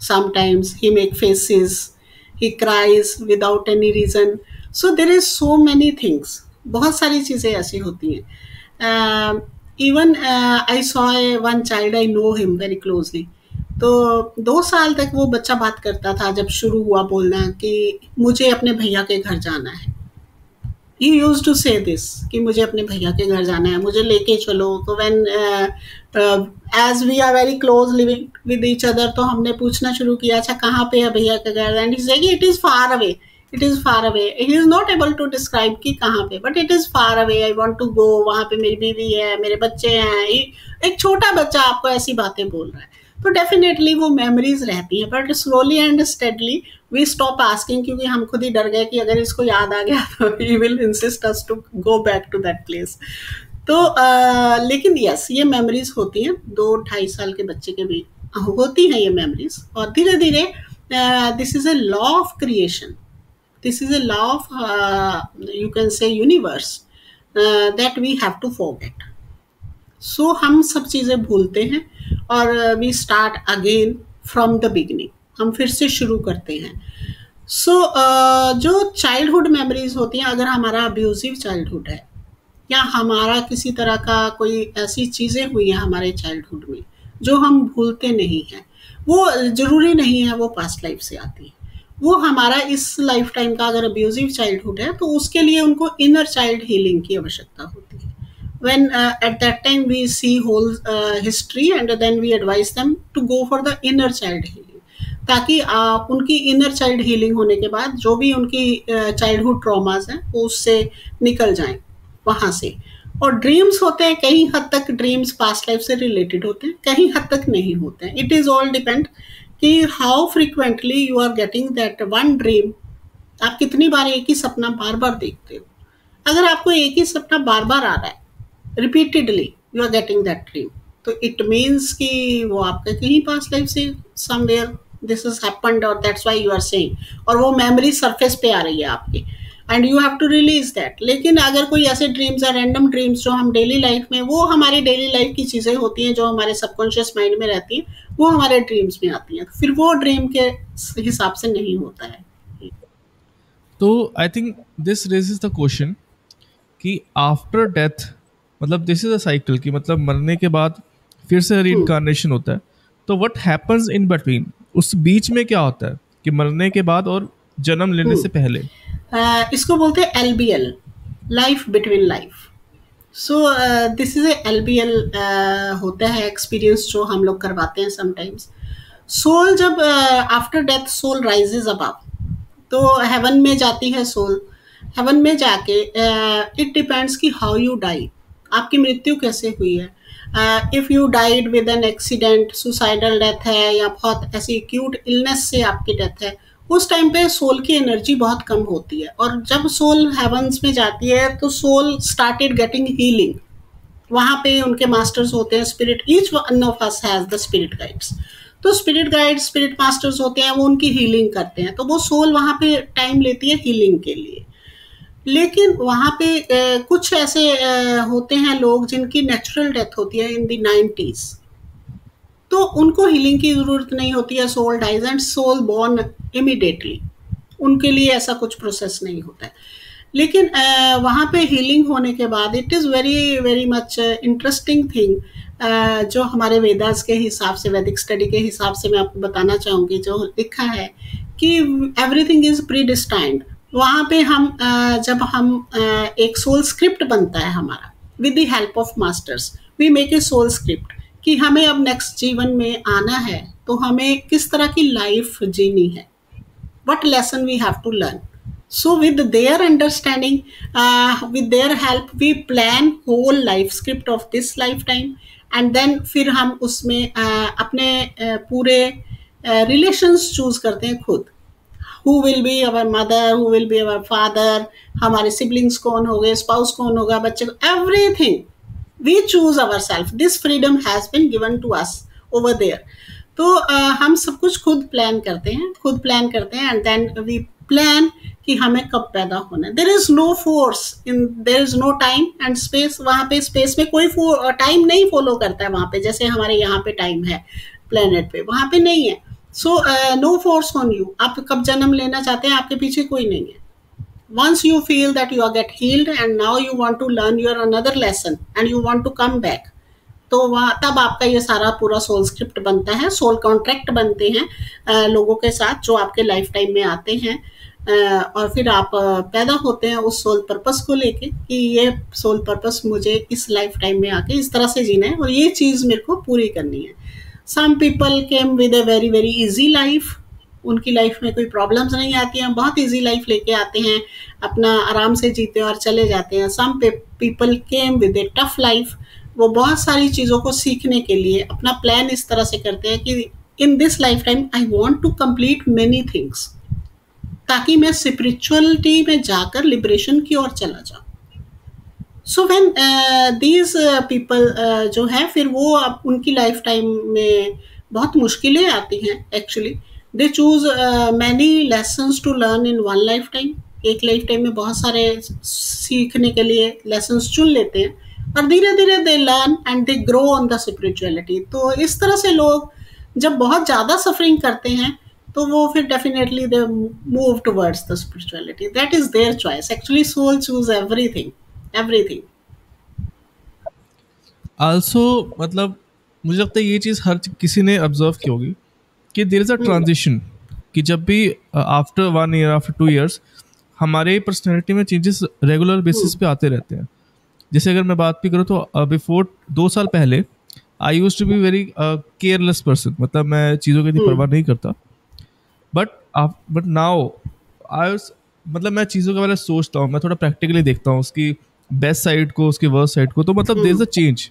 Speaker 1: sometimes, he make faces, he cries without any reason. So there is so many things, बहुत सारी चीज़ें ऐसी होती हैं. Even I saw one child, I know him very closely. तो 2 साल तक वो बच्चा बात करता था जब शुरू हुआ बोलना कि मुझे अपने भैया के घर जाना है. He used to say this कि मुझे अपने भैया के घर जाना है, मुझे लेके चलो. तो when as we are very close living with each other, तो हमने पूछना शुरू किया, अच्छा कहाँ पे है भैया का घर. And he said it is far away, it is far away. He is not able to describe कि कहाँ पे, but it is far away. I want to go. वहाँ पे मेरी बीवी है, मेरे बच्चे हैं. एक छोटा बच्चा आपको ऐसी बातें बोल रहा है. तो डेफिनेटली वो मेमोरीज रहती हैं, but slowly and steadily we stop asking, क्योंकि हम खुद ही डर गए कि अगर इसको याद आ गया तो he will insist us to go back to that place. तो लेकिन यस, ये मेमोरीज होती हैं 2-2.5 साल के बच्चे के भी होती हैं ये मेमोरीज, और धीरे धीरे this is a law of creation, this is a law of you can say universe that we have to forget. So हम सब चीज़ें भूलते हैं और we start again from the beginning, हम फिर से शुरू करते हैं। So जो चाइल्डहुड मेमोरीज होती हैं, अगर हमारा अब्यूजिव चाइल्डहुड है या हमारा किसी तरह का कोई ऐसी चीज़ें हुई हैं हमारे चाइल्डहुड में जो हम भूलते नहीं हैं, वो ज़रूरी नहीं है वो पास्ट लाइफ से आती है, वो हमारा इस लाइफ टाइम का अगर अब्यूजिव चाइल्डहुड है तो उसके लिए उनको इनर चाइल्ड हीलिंग की आवश्यकता होती है। when at that time we see whole history and then we advise them to go for the inner child healing, ताकि उनकी इनर चाइल्ड हीलिंग होने के बाद जो भी उनकी चाइल्डहुड ट्रॉमास हैं वो उससे निकल जाएं वहाँ से। और ड्रीम्स होते हैं, कहीं हद तक ड्रीम्स पास्ट लाइफ से रिलेटेड होते हैं, कहीं हद तक नहीं होते हैं। इट इज़ ऑल डिपेंड कि how frequently you are getting that one dream, आप कितनी बार एक ही सपना बार बार देखते हो। अगर आपको एक ही सपना बार बार आ रहा है, repeatedly you are getting that dream, तो इट मीन्स कि वो आपके कहीं पास्ट लाइफ से समवेयर दिस इज हैपेंड, और that's why you are saying, और वो मेमोरी सरफेस पे आ रही है आपकी, and you have to release that. लेकिन अगर कोई ऐसे ड्रीम्स है, रैंडम ड्रीम्स जो हम डेली लाइफ में, वो हमारी डेली लाइफ की चीज़ें होती हैं जो हमारे सबकॉन्शियस माइंड में रहती हैं, वो हमारे ड्रीम्स में आती हैं, तो फिर वो ड्रीम के हिसाब से नहीं होता है।
Speaker 3: तो I think this raises the question कि आफ्टर डेथ, मतलब दिस इज अ साइकिल कि मतलब मरने के बाद फिर से रीइंकार्नेशन होता है, तो व्हाट हैपेंस इन बिटवीन, उस बीच में क्या होता है कि मरने के बाद और जन्म लेने से पहले?
Speaker 1: इसको बोलते हैं LBL, life between life. So this is a LBL होता है एक्सपीरियंस जो हम लोग करवाते हैं समटाइम्स। सोल जब after death soul rises above, तो हेवन में जाती है सोल। हेवन में जाके इट डिपेंड्स कि हाउ यू डाई, आपकी मृत्यु कैसे हुई है। If you died with an accident, suicidal death है या बहुत ऐसी एक्यूट इलनेस से आपकी डेथ है, उस टाइम पे सोल की एनर्जी बहुत कम होती है, और जब सोल हेवंस में जाती है तो सोल स्टार्टेड गेटिंग हीलिंग। वहाँ पे उनके मास्टर्स होते हैं spirit, each one of us has the spirit guides, तो स्पिरिट गाइड स्पिरिट मास्टर्स होते हैं, वो उनकी हीलिंग करते हैं, तो वो सोल वहाँ पे टाइम लेती है हीलिंग के लिए। लेकिन वहाँ पे कुछ ऐसे होते हैं लोग जिनकी नेचुरल डेथ होती है इन द 90s, तो उनको हीलिंग की ज़रूरत नहीं होती है, soul dies and soul born immediately, उनके लिए ऐसा कुछ प्रोसेस नहीं होता है। लेकिन वहाँ पे हीलिंग होने के बाद it is very very much interesting thing, जो हमारे वेदास के हिसाब से, वैदिक स्टडी के हिसाब से मैं आपको बताना चाहूँगी, जो लिखा है कि एवरीथिंग इज़ प्री डिस्टाइंड। वहाँ पे हम जब हम एक सोल स्क्रिप्ट बनता है हमारा with the help of masters, we make a soul script कि हमें अब नेक्स्ट जीवन में आना है तो हमें किस तरह की लाइफ जीनी है, what lesson we have to learn. So with their understanding, with their help, we plan whole life script of this lifetime, and then फिर हम उसमें अपने पूरे relations choose करते हैं खुद। Who will be our mother, who will be our father, हमारे siblings कौन होंगे, spouse कौन होगा, बच्चे, everything we choose ourselves. This freedom has been given to us over there. तो हम सब कुछ खुद प्लान करते हैं एंड देन वी प्लान कि हमें कब पैदा होना है। There is no force in, there is no time and space. वहाँ पे स्पेस में कोई टाइम नहीं फॉलो करता है वहाँ पे, जैसे हमारे यहाँ पे टाइम है प्लेनेट पे, वहाँ पे नहीं है। So no force on you, आप कब जन्म लेना चाहते हैं आपके पीछे कोई नहीं है। Once you feel that you are get healed and now you want to learn your another lesson and you want to come back, तो वहाँ तब आपका ये सारा पूरा सोल स्क्रिप्ट बनता है, सोल कॉन्ट्रैक्ट बनते हैं लोगों के साथ जो आपके लाइफ टाइम में आते हैं, और फिर आप पैदा होते हैं उस सोल पर्पस को लेके कि ये सोल पर्पस मुझे इस लाइफ टाइम में आके इस तरह से जीना है और ये चीज़ मेरे को पूरी करनी है। Some people came with a very very easy life, उनकी लाइफ में कोई प्रॉब्लम्स नहीं आती हैं, बहुत इजी लाइफ लेके आते हैं, अपना आराम से जीते और चले जाते हैं। Some people came with a tough life, वो बहुत सारी चीज़ों को सीखने के लिए अपना प्लान इस तरह से करते हैं कि in this life time I want to complete many things, ताकि मैं स्पिरिचुअलिटी में जाकर लिबरेशन की ओर चला जाऊँ। सो व्हेन दीज पीपल जो है फिर वो अब उनकी लाइफ टाइम में बहुत मुश्किलें आती हैं actually. They choose many lessons to learn in one life time. एक लाइफ टाइम में बहुत सारे सीखने के लिए लेसन्स चुन लेते हैं और धीरे धीरे they learn and they grow on the spirituality. तो इस तरह से लोग जब बहुत ज़्यादा सफरिंग करते हैं तो वो फिर definitely they move towards the spirituality. That is their choice actually. Soul choose everything everything.
Speaker 3: Also मतलब मुझे लगता है ये चीज़ हर किसी ने ऑब्जर्व की होगी कि देयर इज़ अ ट्रांजिशन, कि जब भी आफ्टर 1 ईयर आफ्टर 2 ईयर्स हमारे पर्सनैलिटी में चेंजेस रेगुलर बेसिस पे आते रहते हैं। जैसे अगर मैं बात भी करूँ तो बिफोर 2 साल पहले I use to be very careless person, मतलब मैं चीज़ों की इतनी परवाह नहीं करता। बट नाउ आई मतलब मैं चीज़ों के बारे में सोचता हूँ, मैं थोड़ा प्रैक्टिकली देखता हूँ उसकी बेस्ट साइड को, उसकी वर्स्ट साइड को, तो मतलब देयर इज अ चेंज।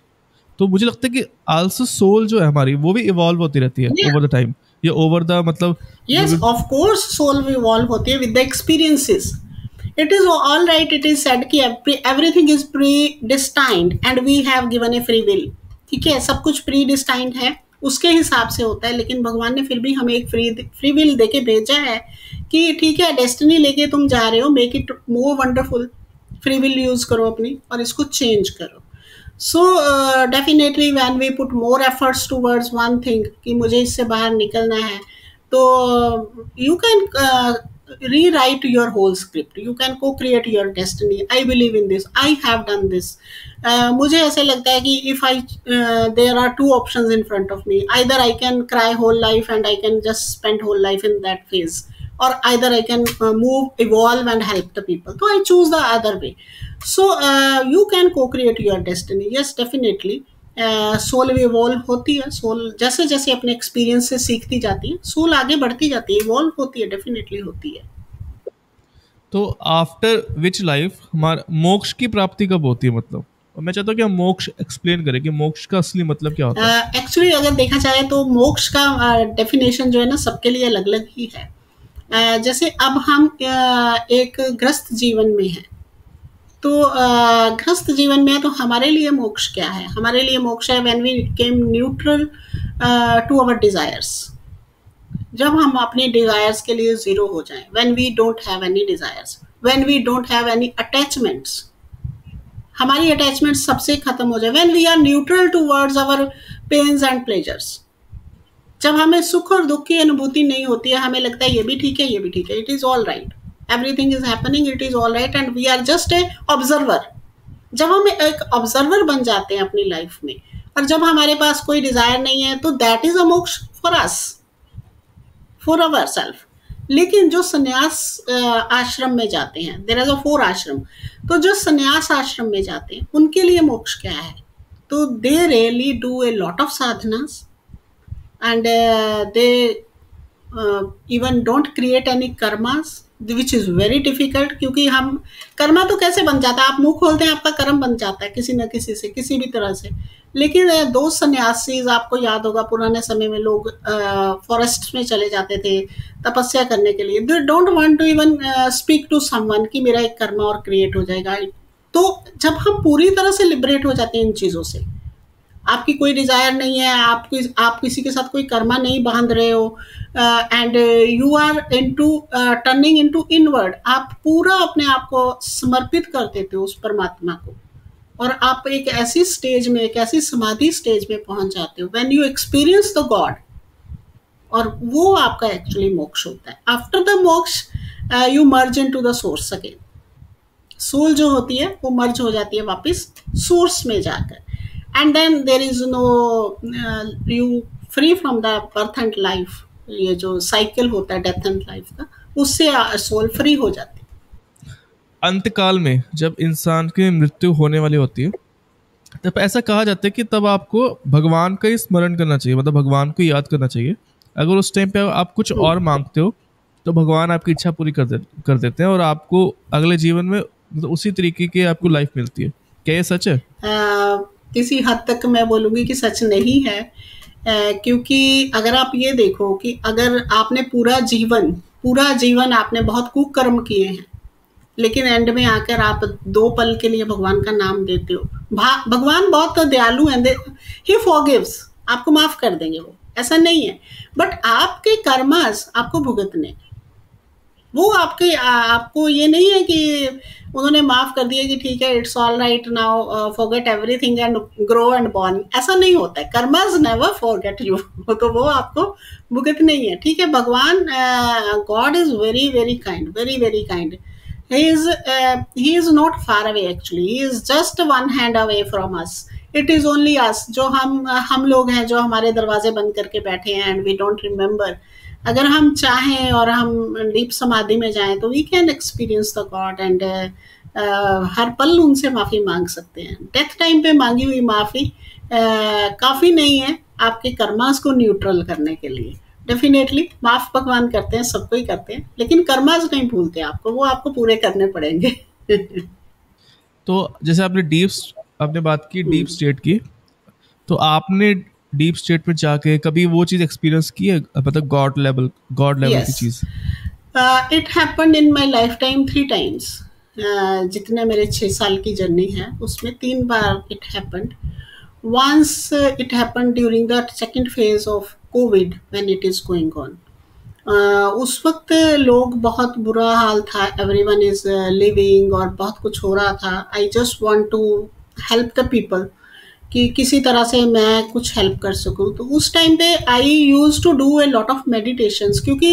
Speaker 3: तो मुझे लगता है कि आल्सो सोल जो है हमारी वो भी इवॉल्व होती रहती है ओवर द टाइम, या ओवर द मतलब
Speaker 1: yes of course soul भी evolve होती है with the experiences. It is all right, it is said कि everything is predestined and we have given a free will. ठीक है, सब कुछ predestined है, उसके हिसाब से होता है, लेकिन भगवान ने फिर भी हमें एक फ्री विल देके भेजा है कि ठीक है डेस्टिनी लेके तुम जा रहे हो, make it more wonderful. Free will use करो अपनी और इसको चेंज करो। So definitely when we put more efforts towards one thing कि मुझे इससे बाहर निकलना है, तो you can rewrite your whole script. You can co-create your destiny. I believe in this. I have done this. मुझे ऐसे लगता है कि if there are two options in front of me. Either I can cry whole life and I can just spend whole life in that phase, or either I can move, evolve and help the people. So I choose the other way. So you can co-create your destiny. Yes, definitely. Soul भी इवॉल्व होती है। सोल जैसे जैसे अपने एक्सपीरियंस से सीखती जाती है, सोल आगे बढ़ती जाती है, इवॉल्व होती है, डेफिनेटली होती है।
Speaker 3: तो आफ्टर विच लाइफ हमारा मोक्ष की प्राप्ति कब होती है, मतलब और मैं चाहता हूँ कि हम मोक्ष एक्सप्लेन करें कि मोक्ष का असली मतलब क्या होता है।
Speaker 1: एक्चुअली अगर देखा जाए तो मोक्ष का डेफिनेशन जो है ना सबके लिए अलग अलग ही है। जैसे अब हम एक ग्रस्त जीवन में हैं, तो ग्रस्त जीवन में तो हमारे लिए मोक्ष क्या है? हमारे लिए मोक्ष है when we came neutral to our desires. जब हम अपने डिजायर्स के लिए जीरो हो जाएं, when we don't have any desires, when we don't have any attachments, हमारी अटैचमेंट सबसे खत्म हो जाए, when we are neutral towards our pains and pleasures. जब हमें सुख और दुख की अनुभूति नहीं होती है, हमें लगता है ये भी ठीक है, ये भी ठीक है, it is all right, everything is happening, it is all right and we are just a observer. जब हम एक ऑब्जर्वर बन जाते हैं अपनी लाइफ में और जब हमारे पास कोई डिजायर नहीं है, तो दैट इज अ मोक्ष for us, for our self. लेकिन जो संन्यास आश्रम में जाते हैं, देयर इज अ 4 आश्रम, तो जो संन्यास आश्रम में जाते हैं उनके लिए मोक्ष क्या है? तो they really do a lot of साधनास and they even don't create any karmas, which is very difficult. क्योंकि हम कर्मा तो कैसे बन जाता है, आप मुंह खोलते हैं आपका कर्म बन जाता है किसी न किसी से, किसी भी तरह से। लेकिन दो सन्यासीज, आपको याद होगा पुराने समय में लोग फॉरेस्ट में चले जाते थे तपस्या करने के लिए। They don't want to even speak to someone कि मेरा एक कर्मा और क्रिएट हो जाएगा। तो जब हम पूरी तरह से लिबरेट हो जाते हैं इन चीज़ों से, आपकी कोई डिजायर नहीं है, आप किसी के साथ कोई कर्मा नहीं बांध रहे हो, and you are into turning into inward, आप पूरा अपने आप को समर्पित कर देते हो उस परमात्मा को, और आप एक ऐसी स्टेज में, एक ऐसी समाधि स्टेज में पहुंच जाते हो when you experience the god, और वो आपका एक्चुअली मोक्ष होता है। After the moksha you merge into the source again. Soul जो होती है वो मर्ज हो जाती है वापस सोर्स में जाकर, and then there is no you free from the birth and life, ये जो साइकिल होता है डेथ एंड लाइफ का, उससे सोल फ्री हो जाती है।
Speaker 3: अंतकाल में जब इंसान की मृत्यु होने वाली होती है, तब ऐसा कहा जाता है कि तब आपको भगवान का ही स्मरण करना चाहिए, मतलब भगवान को याद करना चाहिए। अगर उस टाइम पे आप कुछ और मांगते हो तो भगवान आपकी इच्छा पूरी कर देते हैं और आपको अगले जीवन में मतलब उसी तरीके की आपको लाइफ मिलती है। क्या ये सच है?
Speaker 1: किसी हद तक मैं बोलूँगी कि सच नहीं है। क्योंकि अगर आप ये देखो कि अगर आपने पूरा जीवन आपने बहुत कुकर्म किए हैं, लेकिन एंड में आकर आप 2 पल के लिए भगवान का नाम देते हो। भगवान बहुत दयालु हैं, ही फॉरगिव्स, आपको माफ़ कर देंगे वो, ऐसा नहीं है। बट आपके कर्मस आपको भुगतने हैं। वो आपको ये नहीं है कि उन्होंने माफ़ कर दिया कि ठीक है, it's all right now, forget everything and grow and born, ऐसा नहीं होता है। कर्मस नेवर फॉरगेट यू तो वो आपको भुगत नहीं है, ठीक है। भगवान, God is very very kind, very very kind. He is not far away, actually he is just one hand away from us. It is only us, जो हम लोग हैं जो हमारे दरवाजे बंद करके बैठे हैं एंड वी डोंट रिमेम्बर। अगर हम चाहें और हम डीप समाधि में जाएं तो we can experience the God and हर पल उनसे माफ़ी मांग सकते हैं। डेथ टाइम पे मांगी हुई माफ़ी काफ़ी नहीं है आपके कर्मास को न्यूट्रल करने के लिए। डेफिनेटली माफ़ भगवान करते हैं, सबको ही करते हैं, लेकिन कर्मास नहीं भूलते आपको, वो आपको पूरे करने पड़ेंगे।
Speaker 3: तो जैसे आपने बात की डीप स्टेट की, तो आपने डीप स्टेट में जाके कभी वो चीज़ एक्सपीरियंस की है, मतलब गॉड लेवल की
Speaker 1: यस,
Speaker 3: चीज़?
Speaker 1: It happened in my life time 3 times. जितने मेरे 6 साल की जर्नी है उसमें 3 बार it happened. Once it happened during the second phase of COVID when it is going on. उस वक्त लोग बहुत बुरा हाल था, एवरीवन इज लिविंग और बहुत कुछ हो रहा था। I just want to help the people कि किसी तरह से मैं कुछ हेल्प कर सकूं। तो उस टाइम पे I use to do a lot of meditations, क्योंकि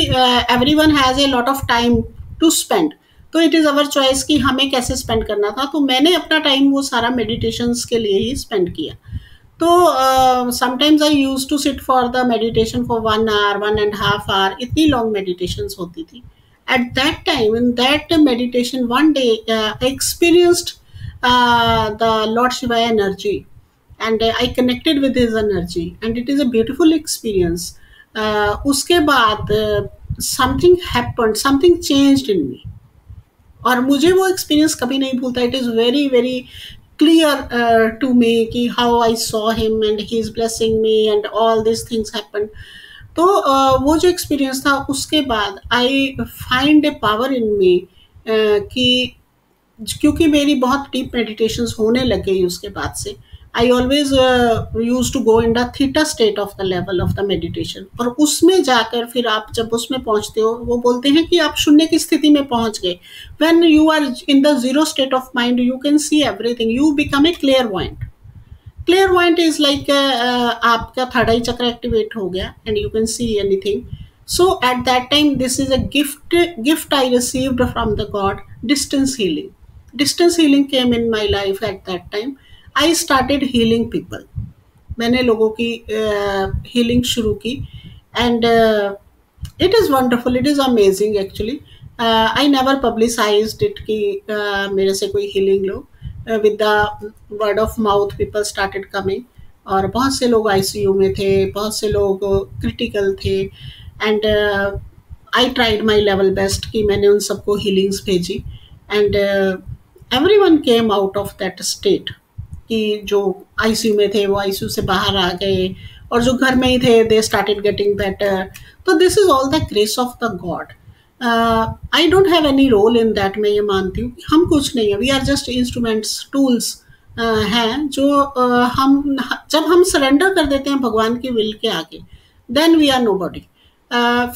Speaker 1: everyone has a lot of time to spend, तो इट इज़ अवर चॉइस कि हमें कैसे स्पेंड करना था। तो मैंने अपना टाइम वो सारा मेडिटेशंस के लिए ही स्पेंड किया। तो sometimes I use to sit for the meditation for 1 hour, 1.5 hour, इतनी लॉन्ग मेडिटेशंस होती थी। At that time, in that meditation, one day I experienced the lord Shiva energy and I connected with his energy and it is a beautiful experience. उसके बाद something happened, something changed in me और मुझे वो experience कभी नहीं भूलता। It is very very clear to me कि how I saw him and he is blessing me and all these things happened. तो वो जो experience था उसके बाद I find a power in me कि क्योंकि मेरी बहुत डीप मेडिटेशंस होने लग गई उसके बाद से, I always use to go in the theta state of the level of the meditation. और उसमें जाकर फिर आप जब उसमें पहुंचते हो, वो बोलते हैं कि आप शून्य की स्थिति में पहुंच गए। When you are in the zero state of mind, you can see everything, you become a clairvoyant. Clairvoyant is like आपका थर्ड आई चक्र एक्टिवेट हो गया and you can see anything. So at that time, this is a gift I received from the God, distance healing. Distance healing came in my life at that time. I started healing people. मैंने लोगों की healing शुरू की and it is wonderful, it is amazing actually. I never publicized it कि मेरे से कोई healing low. With the word of mouth people started coming और बहुत से लोग ICU में थे, बहुत से लोग critical थे and I tried my level best कि मैंने उन सबको हीलिंग्स भेजी and everyone came out of that state कि जो आईसीयू में थे वो आईसीयू से बाहर आ गए और जो घर में ही थे they started getting better. So this is all the grace of the god. I don't have any role in that. मैं ये मानती हूँ हम कुछ नहीं है, we are just instruments, tools हैं जो जब हम सरेंडर कर देते हैं भगवान की विल के आगे, देन वी आर नोबॉडी।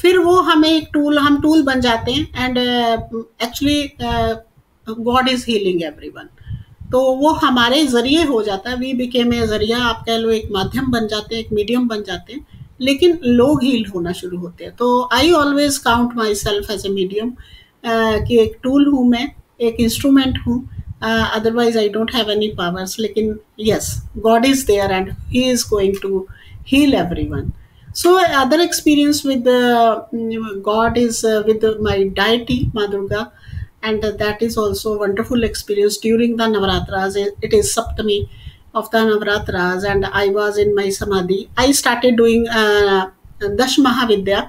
Speaker 1: फिर वो हमें एक हम टूल बन जाते हैं and actually God is healing everyone. तो वो हमारे जरिए हो जाता है, वी बिकेम ए जरिया, आप कह लो एक माध्यम बन जाते हैं, एक मीडियम बन जाते हैं, लेकिन लोग हील होना शुरू होते हैं। तो I always count myself as a medium कि एक टूल हूँ मैं, एक इंस्ट्रूमेंट हूँ, otherwise I don't have any powers. लेकिन yes, God is there and he is going to heal everyone. So other experience with God is with my deity Ma Durga, and that is also a wonderful experience during the Navaratras. It is Saptami of the Navaratras and I was in my Samadhi. I started doing Dash Mahavidya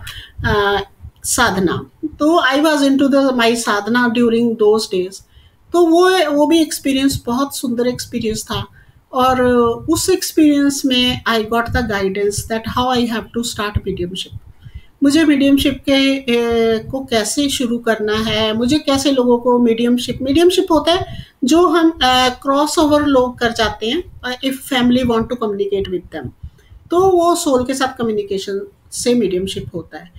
Speaker 1: sadhana. So I was into my sadhana during those days. तो वो भी एक्सपीरियंस बहुत सुंदर एक्सपीरियंस था। और उस एक्सपीरियंस में I got the guidance that how I have to start mediumship. मुझे मीडियमशिप के को कैसे शुरू करना है, मुझे कैसे लोगों को मीडियमशिप मीडियमशिप होता है जो हम क्रॉस ओवर लोग कर जाते हैं if family want to communicate with them, तो वो सोल के साथ कम्युनिकेशन से मीडियमशिप होता है।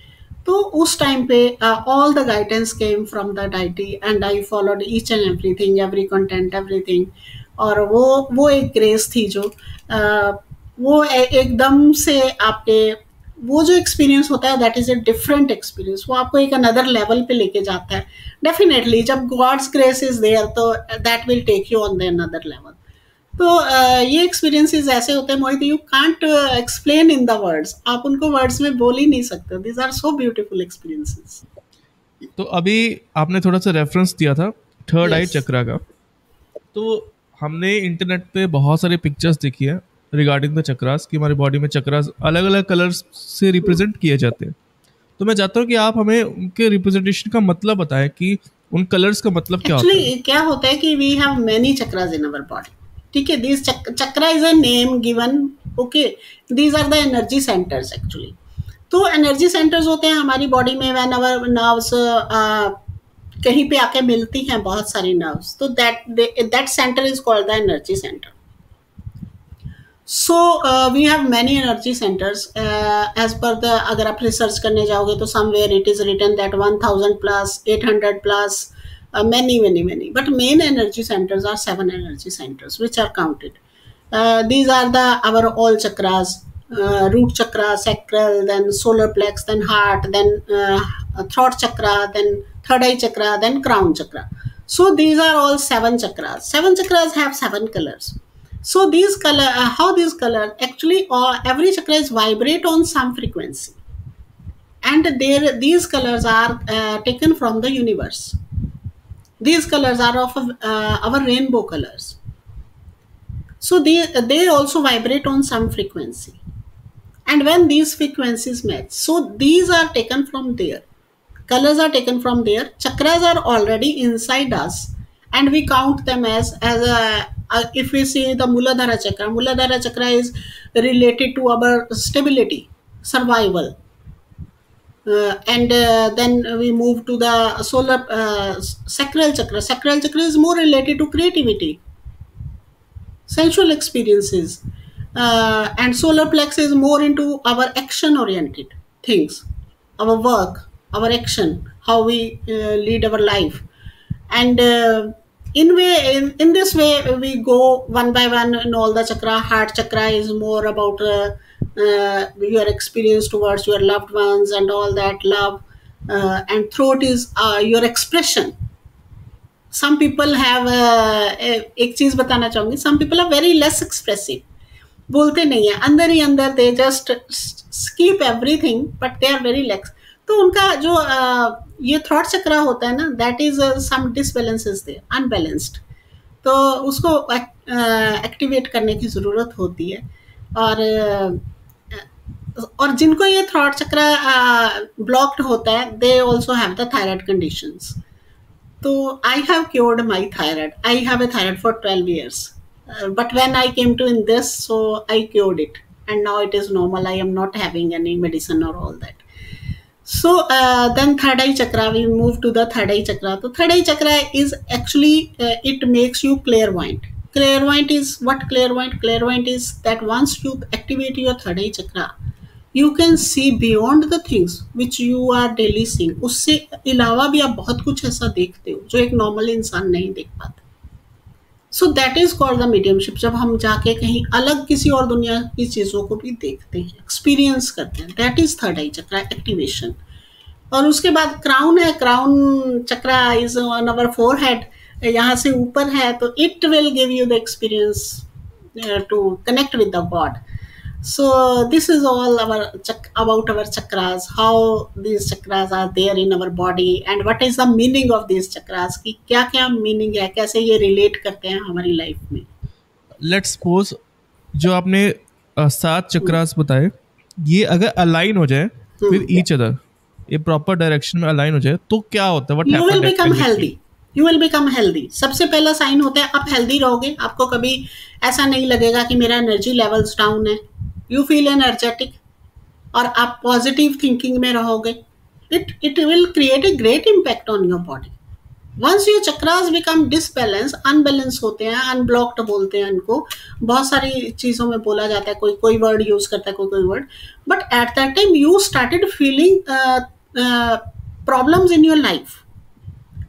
Speaker 1: तो उस टाइम पे all the guidance came from the deity and I followed each and everything, every content, everything. और वो एक ग्रेस थी जो वो एकदम से आपके वो जो एक्सपीरियंस होता है that is a different experience, वो आपको एक अनदर लेवल पे लेके जाता है। डेफिनेटली जब गॉड्स ग्रेस इज देयर तो that will take you on the another level. तो ये एक्सपीरियंसेस ऐसे होते हैं Mohit, you can't explain in the words, आप उनको वर्ड्स में बोल ही नहीं सकते। These are so beautiful experiences.
Speaker 3: तो अभी आपने थोड़ा सा रेफरेंस दिया था थर्ड आई
Speaker 1: यस,
Speaker 3: चक्रा का, तो हमने इंटरनेट पे बहुत सारे पिक्चर्स देखी है रिगार्डिंग द चक्रास कि हमारी बॉडी में चक्रास अलग अलग कलर्स से रिप्रेजेंट किए जाते हैं। तो मैं चाहता हूँ कि आप हमें उनके रिप्रेजेंटेशन का मतलब बताएं कि उन कलर्स का मतलब क्या होता है।
Speaker 1: एक्चुअली क्या होता है कि we have many chakras in our body, ठीक है। This chakra is a name given, okay. These are the energy centres actually. तो एनर्जी सेंटर्स होते हैं हमारी बॉडी में व्हेन आवर नर्व्स कहीं पे आके मिलती हैं बहुत सारी नर्व्स, तो that centre is called the energy centre. So we have many energy centres as per the, अगर आप रिसर्च करने जाओगे तो somewhere it is written that 1000 plus 800 plus many, but main energy centers are 7 energy centers which are counted. These are the our all chakras: root chakra, sacral, then solar plex, then heart, then throat chakra, then third eye chakra, then crown chakra. So these are all 7 chakras. 7 chakras have 7 colors. So these color, how these color actually, every chakra is vibrate on some frequency, and these colors are taken from the universe. These colors are of our rainbow colors. So they also vibrate on some frequency, and when these frequencies match, so these are taken from there, colors are taken from there. Chakras are already inside us, and we count them as if we see the Muladhara chakra is related to our stability, survival. And then we move to the solar sacral chakra. Sacral chakra is more related to creativity, sensual experiences, and solar plex is more into our action oriented things, our work, our action, how we lead our life. And in this way we go one by one in all the chakra. Heart chakra is more about your experience towards your loved ones and all that love. And throat is your expression. Some people have एक चीज बताना चाहूंगी, some people are very less expressive, बोलते नहीं है, अंदर ही अंदर they just keep everything but they are very lax. तो उनका जो ये थ्रॉट चक्रा होता है ना, that is some disbalances there, unbalanced, तो उसको एक्टिवेट करने की ज़रूरत होती है। और जिनको ये थ्रॉट चक्रा ब्लॉक्ड होता है, they also have the thyroid conditions. तो I have cured my thyroid, I have a thyroid for 12 years, but when I came to in this, so I cured it, and now it is normal. I am not having any medicine or all that. So then third eye chakra, we move to the third eye chakra. So third eye chakra is actually it makes you clairvoyant. Clairvoyant is what? Clairvoyant is that once you activate your third eye chakra, you can see beyond the things which you are daily seeing. उससे अलावा भी आप बहुत कुछ ऐसा देखते हो जो एक नॉर्मल इंसान नहीं देख पाता। So that is called the mediumship, जब हम जाके कहीं अलग किसी और दुनिया की चीज़ों को भी देखते हैं, एक्सपीरियंस करते हैं, that is third eye chakra activation. और उसके बाद क्राउन है, crown chakra is on our forehead, यहाँ से ऊपर है, तो it will give you the experience to connect with the god. So this is all about our chakras, how these chakras are there in our body and what is the meaning of these chakras, कि क्या क्या meaning है, कैसे ये relate करते हैं हमारी life में।
Speaker 3: लेट्स सपोज जो आपने 7 चक्रास बताए, ये अगर अलाइन हो जाए विद ईच अदर, ये प्रॉपर डायरेक्शन में अलाइन हो जाए, तो क्या होता है? What
Speaker 1: You will
Speaker 3: happened
Speaker 1: become
Speaker 3: actually?
Speaker 1: healthy. You will become healthy. सबसे पहला साइन होता है आप हेल्दी रहोगे, आपको कभी ऐसा नहीं लगेगा कि मेरा एनर्जी लेवल्स डाउन है, यू फील एनर्जेटिक, और आप पॉजिटिव थिंकिंग में रहोगे। It will create a great impact on your body. Once your chakras become disbalance, unbalance होते हैं, अनब्लॉक्ड बोलते हैं इनको, बहुत सारी चीज़ों में बोला जाता है, कोई कोई वर्ड यूज करता है, कोई कोई word, but at that time you started feeling problems in your life,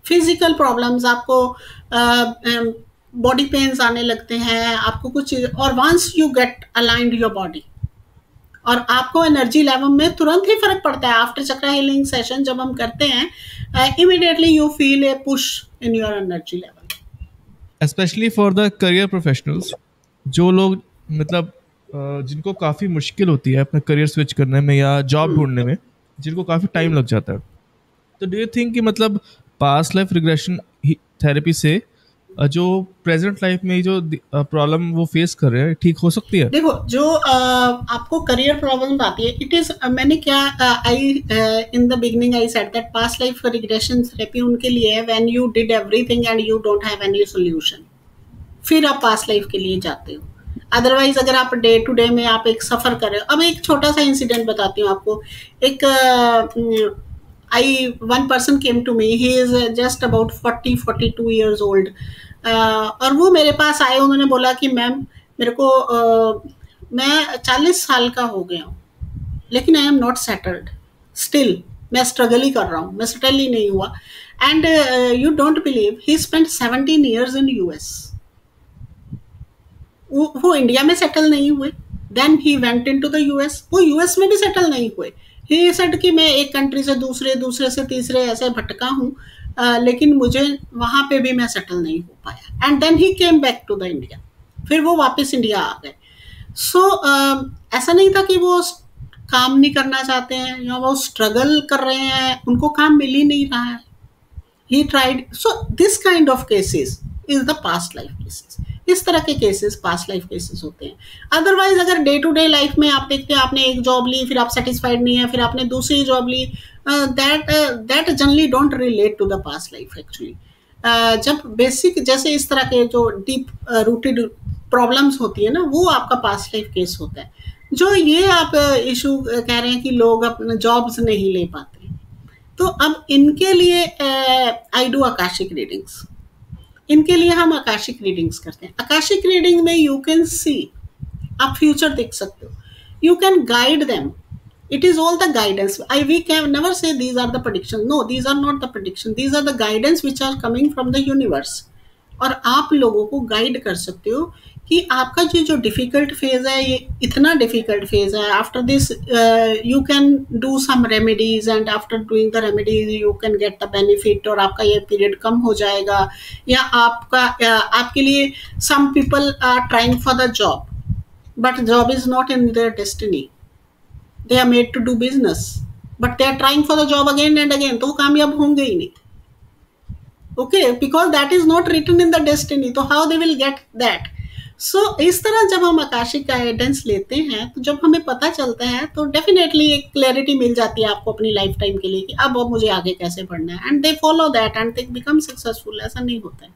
Speaker 1: physical problems, आपको बॉडी पेन्स आने लगते हैं, आपको कुछ, और once you get aligned your body, और आपको एनर्जी लेवल में तुरंत ही फर्क पड़ता है। आफ्टर चक्रा हीलिंग सेशन जब हम करते हैं, immediately you feel a push in your energy level.
Speaker 3: Specially for the career professionals, जो लोग मतलब जिनको काफ़ी मुश्किल होती है अपना करियर स्विच करने में या जॉब ढूंढने में, जिनको काफ़ी टाइम लग जाता है, तो डू यू थिंक कि मतलब पास्ट लाइफ रिग्रेशन थेरेपी से जो प्रेजेंट लाइफ में जो प्रॉब्लम वो फेस कर रहे हैं ठीक हो सकती है?
Speaker 1: देखो, जो आपको करियर प्रॉब्लम आती है, इट इज, मैंने क्या, I in the beginning I said that past life regression therapy उनके लिए है when you did everything and you don't have any solution, फिर आप पास्ट लाइफ के लिए जाते हो। अदरवाइज अगर आप डे टू डे में आप एक सफर कर रहे हो, अब एक छोटा सा इंसिडेंट बताती हूँ आपको। एक one person came to me, he is just about 42 years old, और वो मेरे पास आए, उन्होंने बोला कि मैम मेरे को मैं 40 साल का हो गया हूँ, लेकिन I am not settled, still मैं स्ट्रगल ही कर रहा हूँ, मैं सेटल ही नहीं हुआ। And you don't believe, he spent 17 years in US. वो इंडिया में सेटल नहीं हुए, then he went into the US, वो यूएस में भी सेटल नहीं हुए। ही सेड कि मैं एक कंट्री से दूसरे, दूसरे से तीसरे ऐसे भटका हूँ, लेकिन मुझे वहाँ पे भी मैं सेटल नहीं हो पाया। And then he came back to the India, फिर वो वापस इंडिया आ गए। सो ऐसा नहीं था कि वो काम नहीं करना चाहते हैं या वो स्ट्रगल कर रहे हैं, उनको काम मिल ही नहीं रहा है। He tried, so this kind of cases is the past life cases. इस तरह के केसेस पास्ट लाइफ केसेस होते हैं। अदरवाइज अगर डे टू डे लाइफ में आप देखते हैं, आपने एक जॉब ली, फिर आप सेटिस्फाइड नहीं है, फिर आपने दूसरी जॉब ली, that generally don't relate to the past life actually. जब बेसिक जैसे इस तरह के जो डीप रूटेड प्रॉब्लम्स होती है ना, वो आपका पास्ट लाइफ केस होता है। जो ये आप इशू कह रहे हैं कि लोग अपने जॉब्स नहीं ले पाते, तो अब इनके लिए आई डू आकाशिक रीडिंग्स। इनके लिए हम आकाशिक रीडिंग्स करते हैं। आकाशिक रीडिंग में यू कैन सी, आप फ्यूचर देख सकते हो, you can guide them, it is all the guidance. We can never say these are the prediction, no, these are not the prediction, these are the guidance which are coming from the universe. और आप लोगों को गाइड कर सकते हो कि आपका जो डिफिकल्ट फेज है, ये इतना डिफिकल्ट फेज है, after this you can do some remedies, and after doing the remedies you can get the benefit, और आपका ये पीरियड कम हो जाएगा। या आपका आपके लिए some people are trying for the job, but job is not in their destiny, they are made to do business, but they are trying for the job again and again, तो वो कामयाब होंगे ही नहीं। Okay, because that is not written in the destiny, तो how they will get that? So इस तरह जब हम आकाशिक गाइडेंस लेते हैं, तो जब हमें पता चलता है, तो डेफिनेटली एक क्लैरिटी मिल जाती है आपको अपनी लाइफ टाइम के लिए कि अब मुझे आगे कैसे बढ़ना है, and they follow that and they become successful. ऐसा नहीं होता है।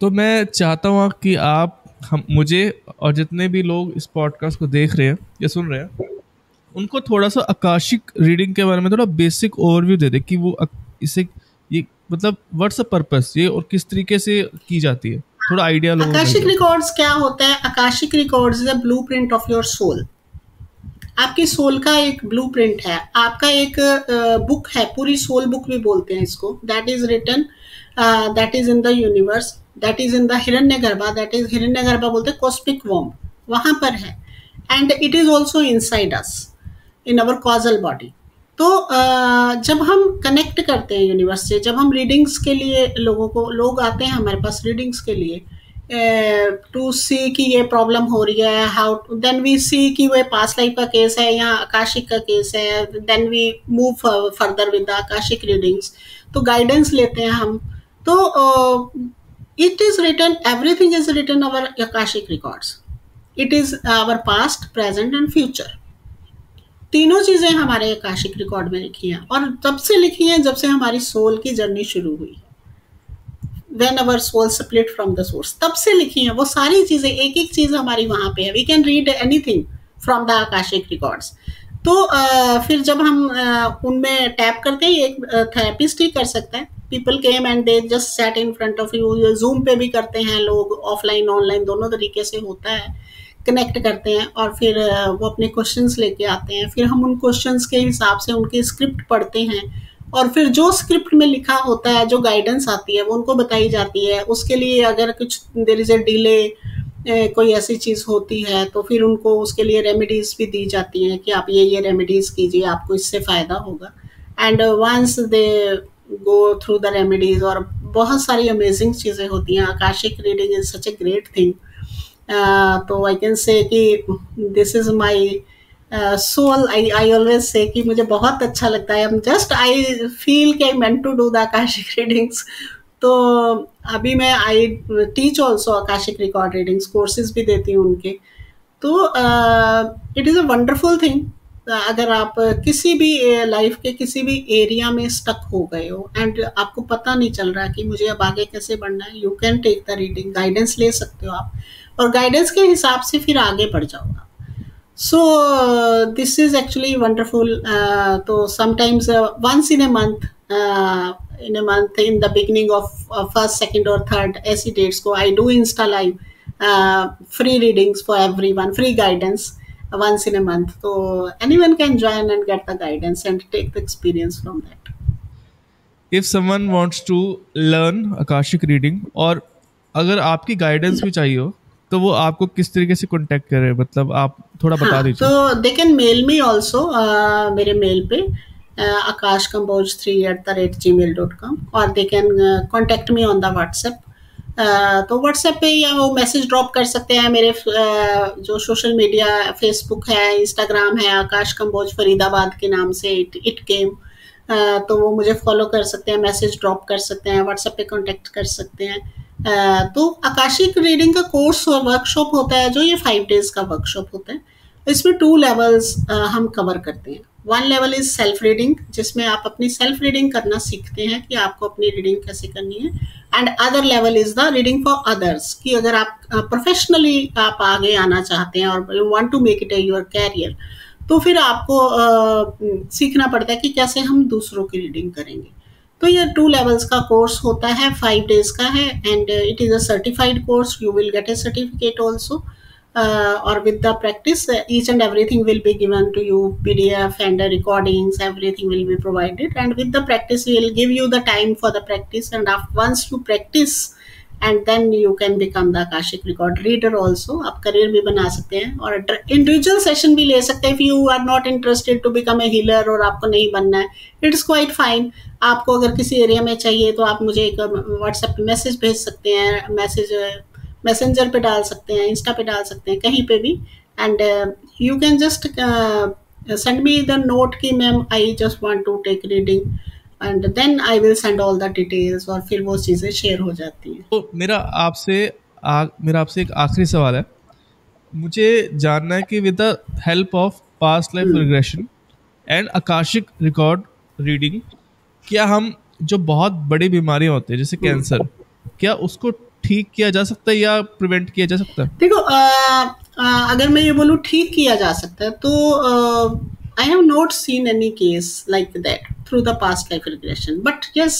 Speaker 3: तो मैं चाहता हूँ कि आप मुझे और जितने भी लोग इस पॉडकास्ट को देख रहे हैं या सुन रहे हैं, उनको थोड़ा सा आकाशिक रीडिंग के बारे में थोड़ा बेसिक ओवरव्यू दे दे कि वो इसे, ये मतलब व्हाट्स द पर्पस, ये और किस तरीके से की जाती है, थोड़ा आइडिया लोगों को।
Speaker 1: आकाशिक रिकॉर्ड्स क्या होता है? आकाशिक records is a blueprint of your soul. आपकी सोल का एक ब्लूप्रिंट है, आपका एक बुक है, पूरी सोल बुक भी बोलते हैं इसको, that is written, that is in the universe, that is in the Hiranyagarbha, that is Hiranyagarbha बोलते हैं कॉस्मिक वॉर्म, वहां पर है, and it is also inside us in our causal body. तो जब हम कनेक्ट करते हैं यूनिवर्स से, जब हम रीडिंग्स के लिए लोग आते हैं हमारे पास रीडिंग्स के लिए टू सी कि ये प्रॉब्लम हो रही है, हाउ, देन वी सी कि वो पास्ट लाइफ का केस है या आकाशिक का केस है, then we move further with the Akashic readings. तो गाइडेंस लेते हैं हम, तो it is written, everything is written our आकाशिक records, it is our past, present and future. तीनों चीजें हमारे आकाशिक रिकॉर्ड में लिखी हैं, और तब से लिखी हैं जब से हमारी सोल की जर्नी शुरू हुई। When our soul split from the source, तब से लिखी हैं वो सारी चीजें, एक एक चीज हमारी वहां पे है. We can read anything from the आकाशिक रिकॉर्ड्स. तो फिर जब हम उनमें टैप करते हैं, एक थेरेपिस्ट ही कर सकता है. People came and they just set in front of you. Zoom पे भी करते हैं लोग, ऑफलाइन ऑनलाइन दोनों तरीके से होता है. कनेक्ट करते हैं और फिर वो अपने क्वेश्चंस लेके आते हैं. फिर हम उन क्वेश्चंस के हिसाब से उनकी स्क्रिप्ट पढ़ते हैं और फिर जो स्क्रिप्ट में लिखा होता है, जो गाइडेंस आती है वो उनको बताई जाती है. उसके लिए अगर कुछ देयर इज अ डिले, कोई ऐसी चीज होती है तो फिर उनको उसके लिए रेमेडीज भी दी जाती हैं कि आप ये रेमेडीज कीजिए, आपको इससे फायदा होगा. And once they go through the remedies, और बहुत सारी अमेजिंग चीजें होती हैं. आकाशिक reading is such a great thing. तो आई कैन से कि this is my soul. I always say कि मुझे बहुत अच्छा लगता है. आई फील कि I meant to do the Akashic readings. तो अभी मैं I teach also Akashic record readings, courses भी देती हूँ उनके. तो it is a wonderful thing. अगर आप किसी भी लाइफ के किसी भी एरिया में स्टक हो गए हो एंड आपको पता नहीं चल रहा कि मुझे अब आगे कैसे बढ़ना है, you can take the reading. Guidance ले सकते हो आप और गाइडेंस के हिसाब से फिर आगे बढ़ जाओ आप. So this is actually wonderful. So sometimes once in a month, in the beginning of first, second or third ऐसी dates को I do Insta live, free readings for everyone, free guidance once in a month. So anyone can join and get the guidance and take the experience from that.
Speaker 3: If someone wants to learn Akashic reading और अगर आपकी गाइडेंस भी चाहिए हो तो वो आपको किस तरीके से कांटेक्ट करे, मतलब आप थोड़ा बता दीजिए.
Speaker 1: तो they can mail me also, मेरे मेल पे akashkamboj3@gmail.com, और they can contact me on the WhatsApp. तो व्हाट्सएप पे या वो मैसेज ड्रॉप कर सकते हैं. मेरे जो सोशल मीडिया, फेसबुक है, इंस्टाग्राम है, आकाश कंबोज फरीदाबाद के नाम से इट केम. तो वो मुझे फॉलो कर सकते हैं, मैसेज ड्रॉप कर सकते हैं, व्हाट्सएप पे कॉन्टेक्ट कर सकते हैं. तो आकाशिक रीडिंग का कोर्स और वर्कशॉप होता है जो ये 5 days का वर्कशॉप होता है. इसमें 2 levels हम कवर करते हैं. 1 level इज सेल्फ रीडिंग, जिसमें आप अपनी सेल्फ रीडिंग करना सीखते हैं कि आपको अपनी रीडिंग कैसे करनी है. And other level is the reading for others, कि अगर आप प्रोफेशनली आप आगे आना चाहते हैं और you want to make it a your career, तो फिर आपको सीखना पड़ता है कि कैसे हम दूसरों की रीडिंग करेंगे. तो ये 2 levels का कोर्स होता है, 5 days का है. And it is a certified course. You will get a certificate also. और with the practice each and everything will be given to you, PDF and recordings, everything will be provided. And with the practice we will give you the time for the practice, and once you practice and then you can become the Akashic record reader also. आप करियर भी बना सकते हैं और इंडिविजुअल सेशन भी ले सकते हैं. if you are not interested to become a healer और आपको नहीं बनना है, it's quite fine. आपको अगर किसी एरिया में चाहिए तो आप मुझे एक व्हाट्सएप पे मैसेज भेज सकते हैं, मैसेंजर पे डाल सकते हैं, इंस्टा पे डाल सकते हैं, कहीं पे भी. And you can just send me the note कि ma'am I just want to take reading, and then I will send all the details, और फिर वो चीज़ें शेयर हो जाती हैं.
Speaker 3: तो मेरा आपसे एक आखिरी सवाल है. मुझे जानना है कि with the help of past life regression and Akashic record reading, क्या हम जो बहुत बड़ी बीमारियां होती है जैसे कैंसर, क्या उसको ठीक किया जा सकता है या प्रिवेंट किया जा सकता है?
Speaker 1: देखो, अगर मैं ये बोलूँ ठीक किया जा सकता है, तो I have not seen any case like that through the past life regression. But yes,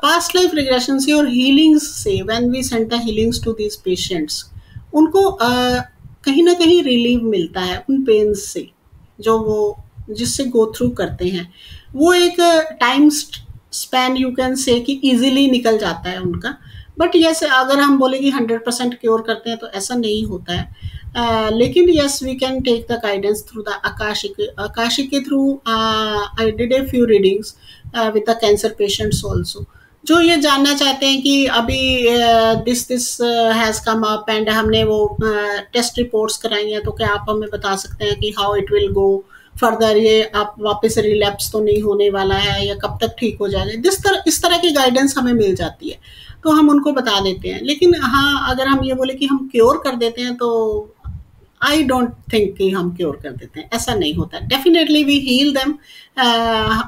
Speaker 1: past life regressions और healings से, when we send the healings to these patients, उनको कहीं ना कहीं रिलीव मिलता है उन पेन्स से जो वो जिससे गो थ्रू करते हैं. वो एक time span you can say कि इजीली निकल जाता है उनका. बट यस, अगर हम बोले कि 100% क्योर करते हैं तो ऐसा नहीं होता है. लेकिन yes, we can take the guidance through the Akashic के through. I did a few readings with the cancer patients also, जो ये जानना चाहते हैं कि अभी this has come up and हमने वो टेस्ट रिपोर्ट्स कराई हैं, तो क्या आप हमें बता सकते हैं कि how it will go further, ये आप वापस रिलैप्स तो नहीं होने वाला है या कब तक ठीक हो जाएगा. इस तरह की गाइडेंस हमें मिल जाती है तो हम उनको बता देते हैं. लेकिन हाँ, अगर हम ये बोले कि हम क्योर कर देते हैं तो आई डोंट थिंक कि हम क्योर कर देते हैं, ऐसा नहीं होता. डेफिनेटली वी हील देम,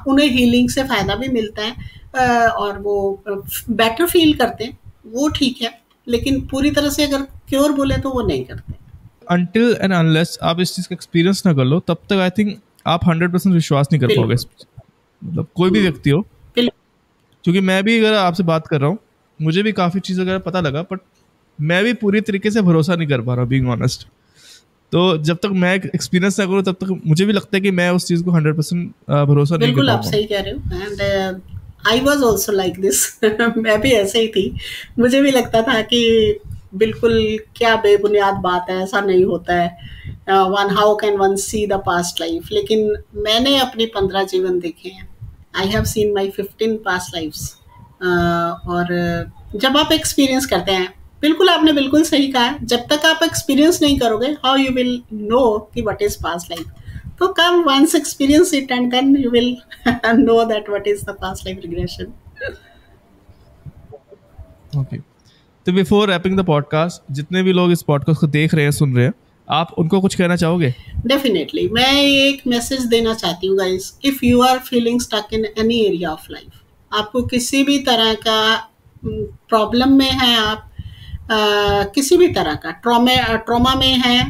Speaker 1: उन्हें हीलिंग से फ़ायदा भी मिलता है. और वो बेटर फील करते हैं, वो ठीक है, लेकिन पूरी तरह से अगर क्योर बोले तो वो नहीं करते।
Speaker 3: अनटिल एंड अनलेस आप इस चीज़ का एक्सपीरियंस ना कर लो, तब तक आई थिंक आप 100% विश्वास नहीं कर पाओगे
Speaker 1: बिल्कुल।
Speaker 3: इस मतलब कोई भी व्यक्ति हो।
Speaker 1: बिल्कुल।
Speaker 3: क्योंकि मैं भी अगर आपसे बात कर रहा हूँ, मुझे भी काफ़ी चीज़ वगैरह पता लगा, बट मैं भी पूरी तरीके से भरोसा नहीं कर पा रहा, बीइंग ऑनेस्ट। तो जब तक मैं एक्सपीरियंस ना करूँ, तब तक मुझे भी लगता है कि मैं उस चीज़ को 100% भरोसा नहीं कर
Speaker 1: बिल्कुल, आप
Speaker 3: पाऊंगा।
Speaker 1: सही कह रहे हो। And I was also like this. मैं भी ऐसे ही थी। मुझे भी लगता था कि बिल्कुल क्या बेबुनियाद बात है, ऐसा नहीं होता है। One how can one see the past life. लेकिन मैंने अपने 15 जीवन देखे हैं। I have seen my 15 past lifes. और जब आप एक्सपीरियंस करते हैं, बिल्कुल आपने बिल्कुल सही कहा है, जब तक आप एक्सपीरियंस नहीं करोगे हाउ यू विल नो कि व्हाट इज पास्ट लाइफ। तो come once experience it and then you will know that what is the past life regression.
Speaker 3: Okay, तो बिफोर रैपिंग द पॉडकास्ट, जितने भी लोग इस पॉडकास्ट को देख रहे हैं, सुन रहे हैं, आप उनको कुछ कहना चाहोगे?
Speaker 1: Definitely, मैं एक मैसेज देना चाहती हूँ guys. If you are feeling stuck in any area of life, आपको किसी भी तरह का प्रॉब्लम में है, आप किसी भी तरह का ट्रॉमा में है,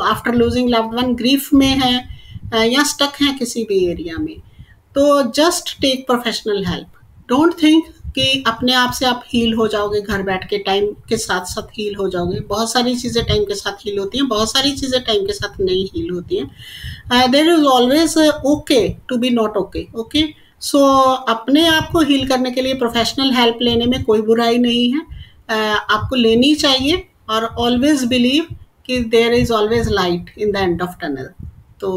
Speaker 1: after losing loved one grief में है, या स्टक है किसी भी एरिया में, तो just take professional help. Don't think कि अपने आप से आप हील हो जाओगे घर बैठ के, टाइम के साथ साथ हील हो जाओगे। बहुत सारी चीज़ें टाइम के साथ हील होती हैं, बहुत सारी चीज़ें टाइम के साथ नहीं हील होती हैं। There is always okay to be not okay. Okay, so अपने आप को हील करने के लिए प्रोफेशनल हेल्प लेने में कोई बुराई नहीं है। आपको लेनी चाहिए, और ऑलवेज बिलीव कि there is always light in the end of tunnel. तो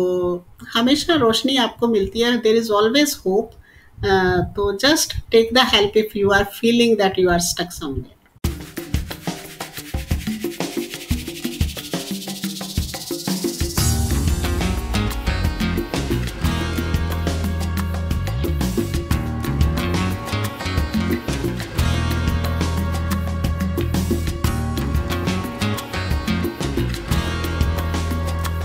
Speaker 1: हमेशा रोशनी आपको मिलती है, देयर इज ऑलवेज होप। तो just take the help if you are feeling that you are stuck somewhere.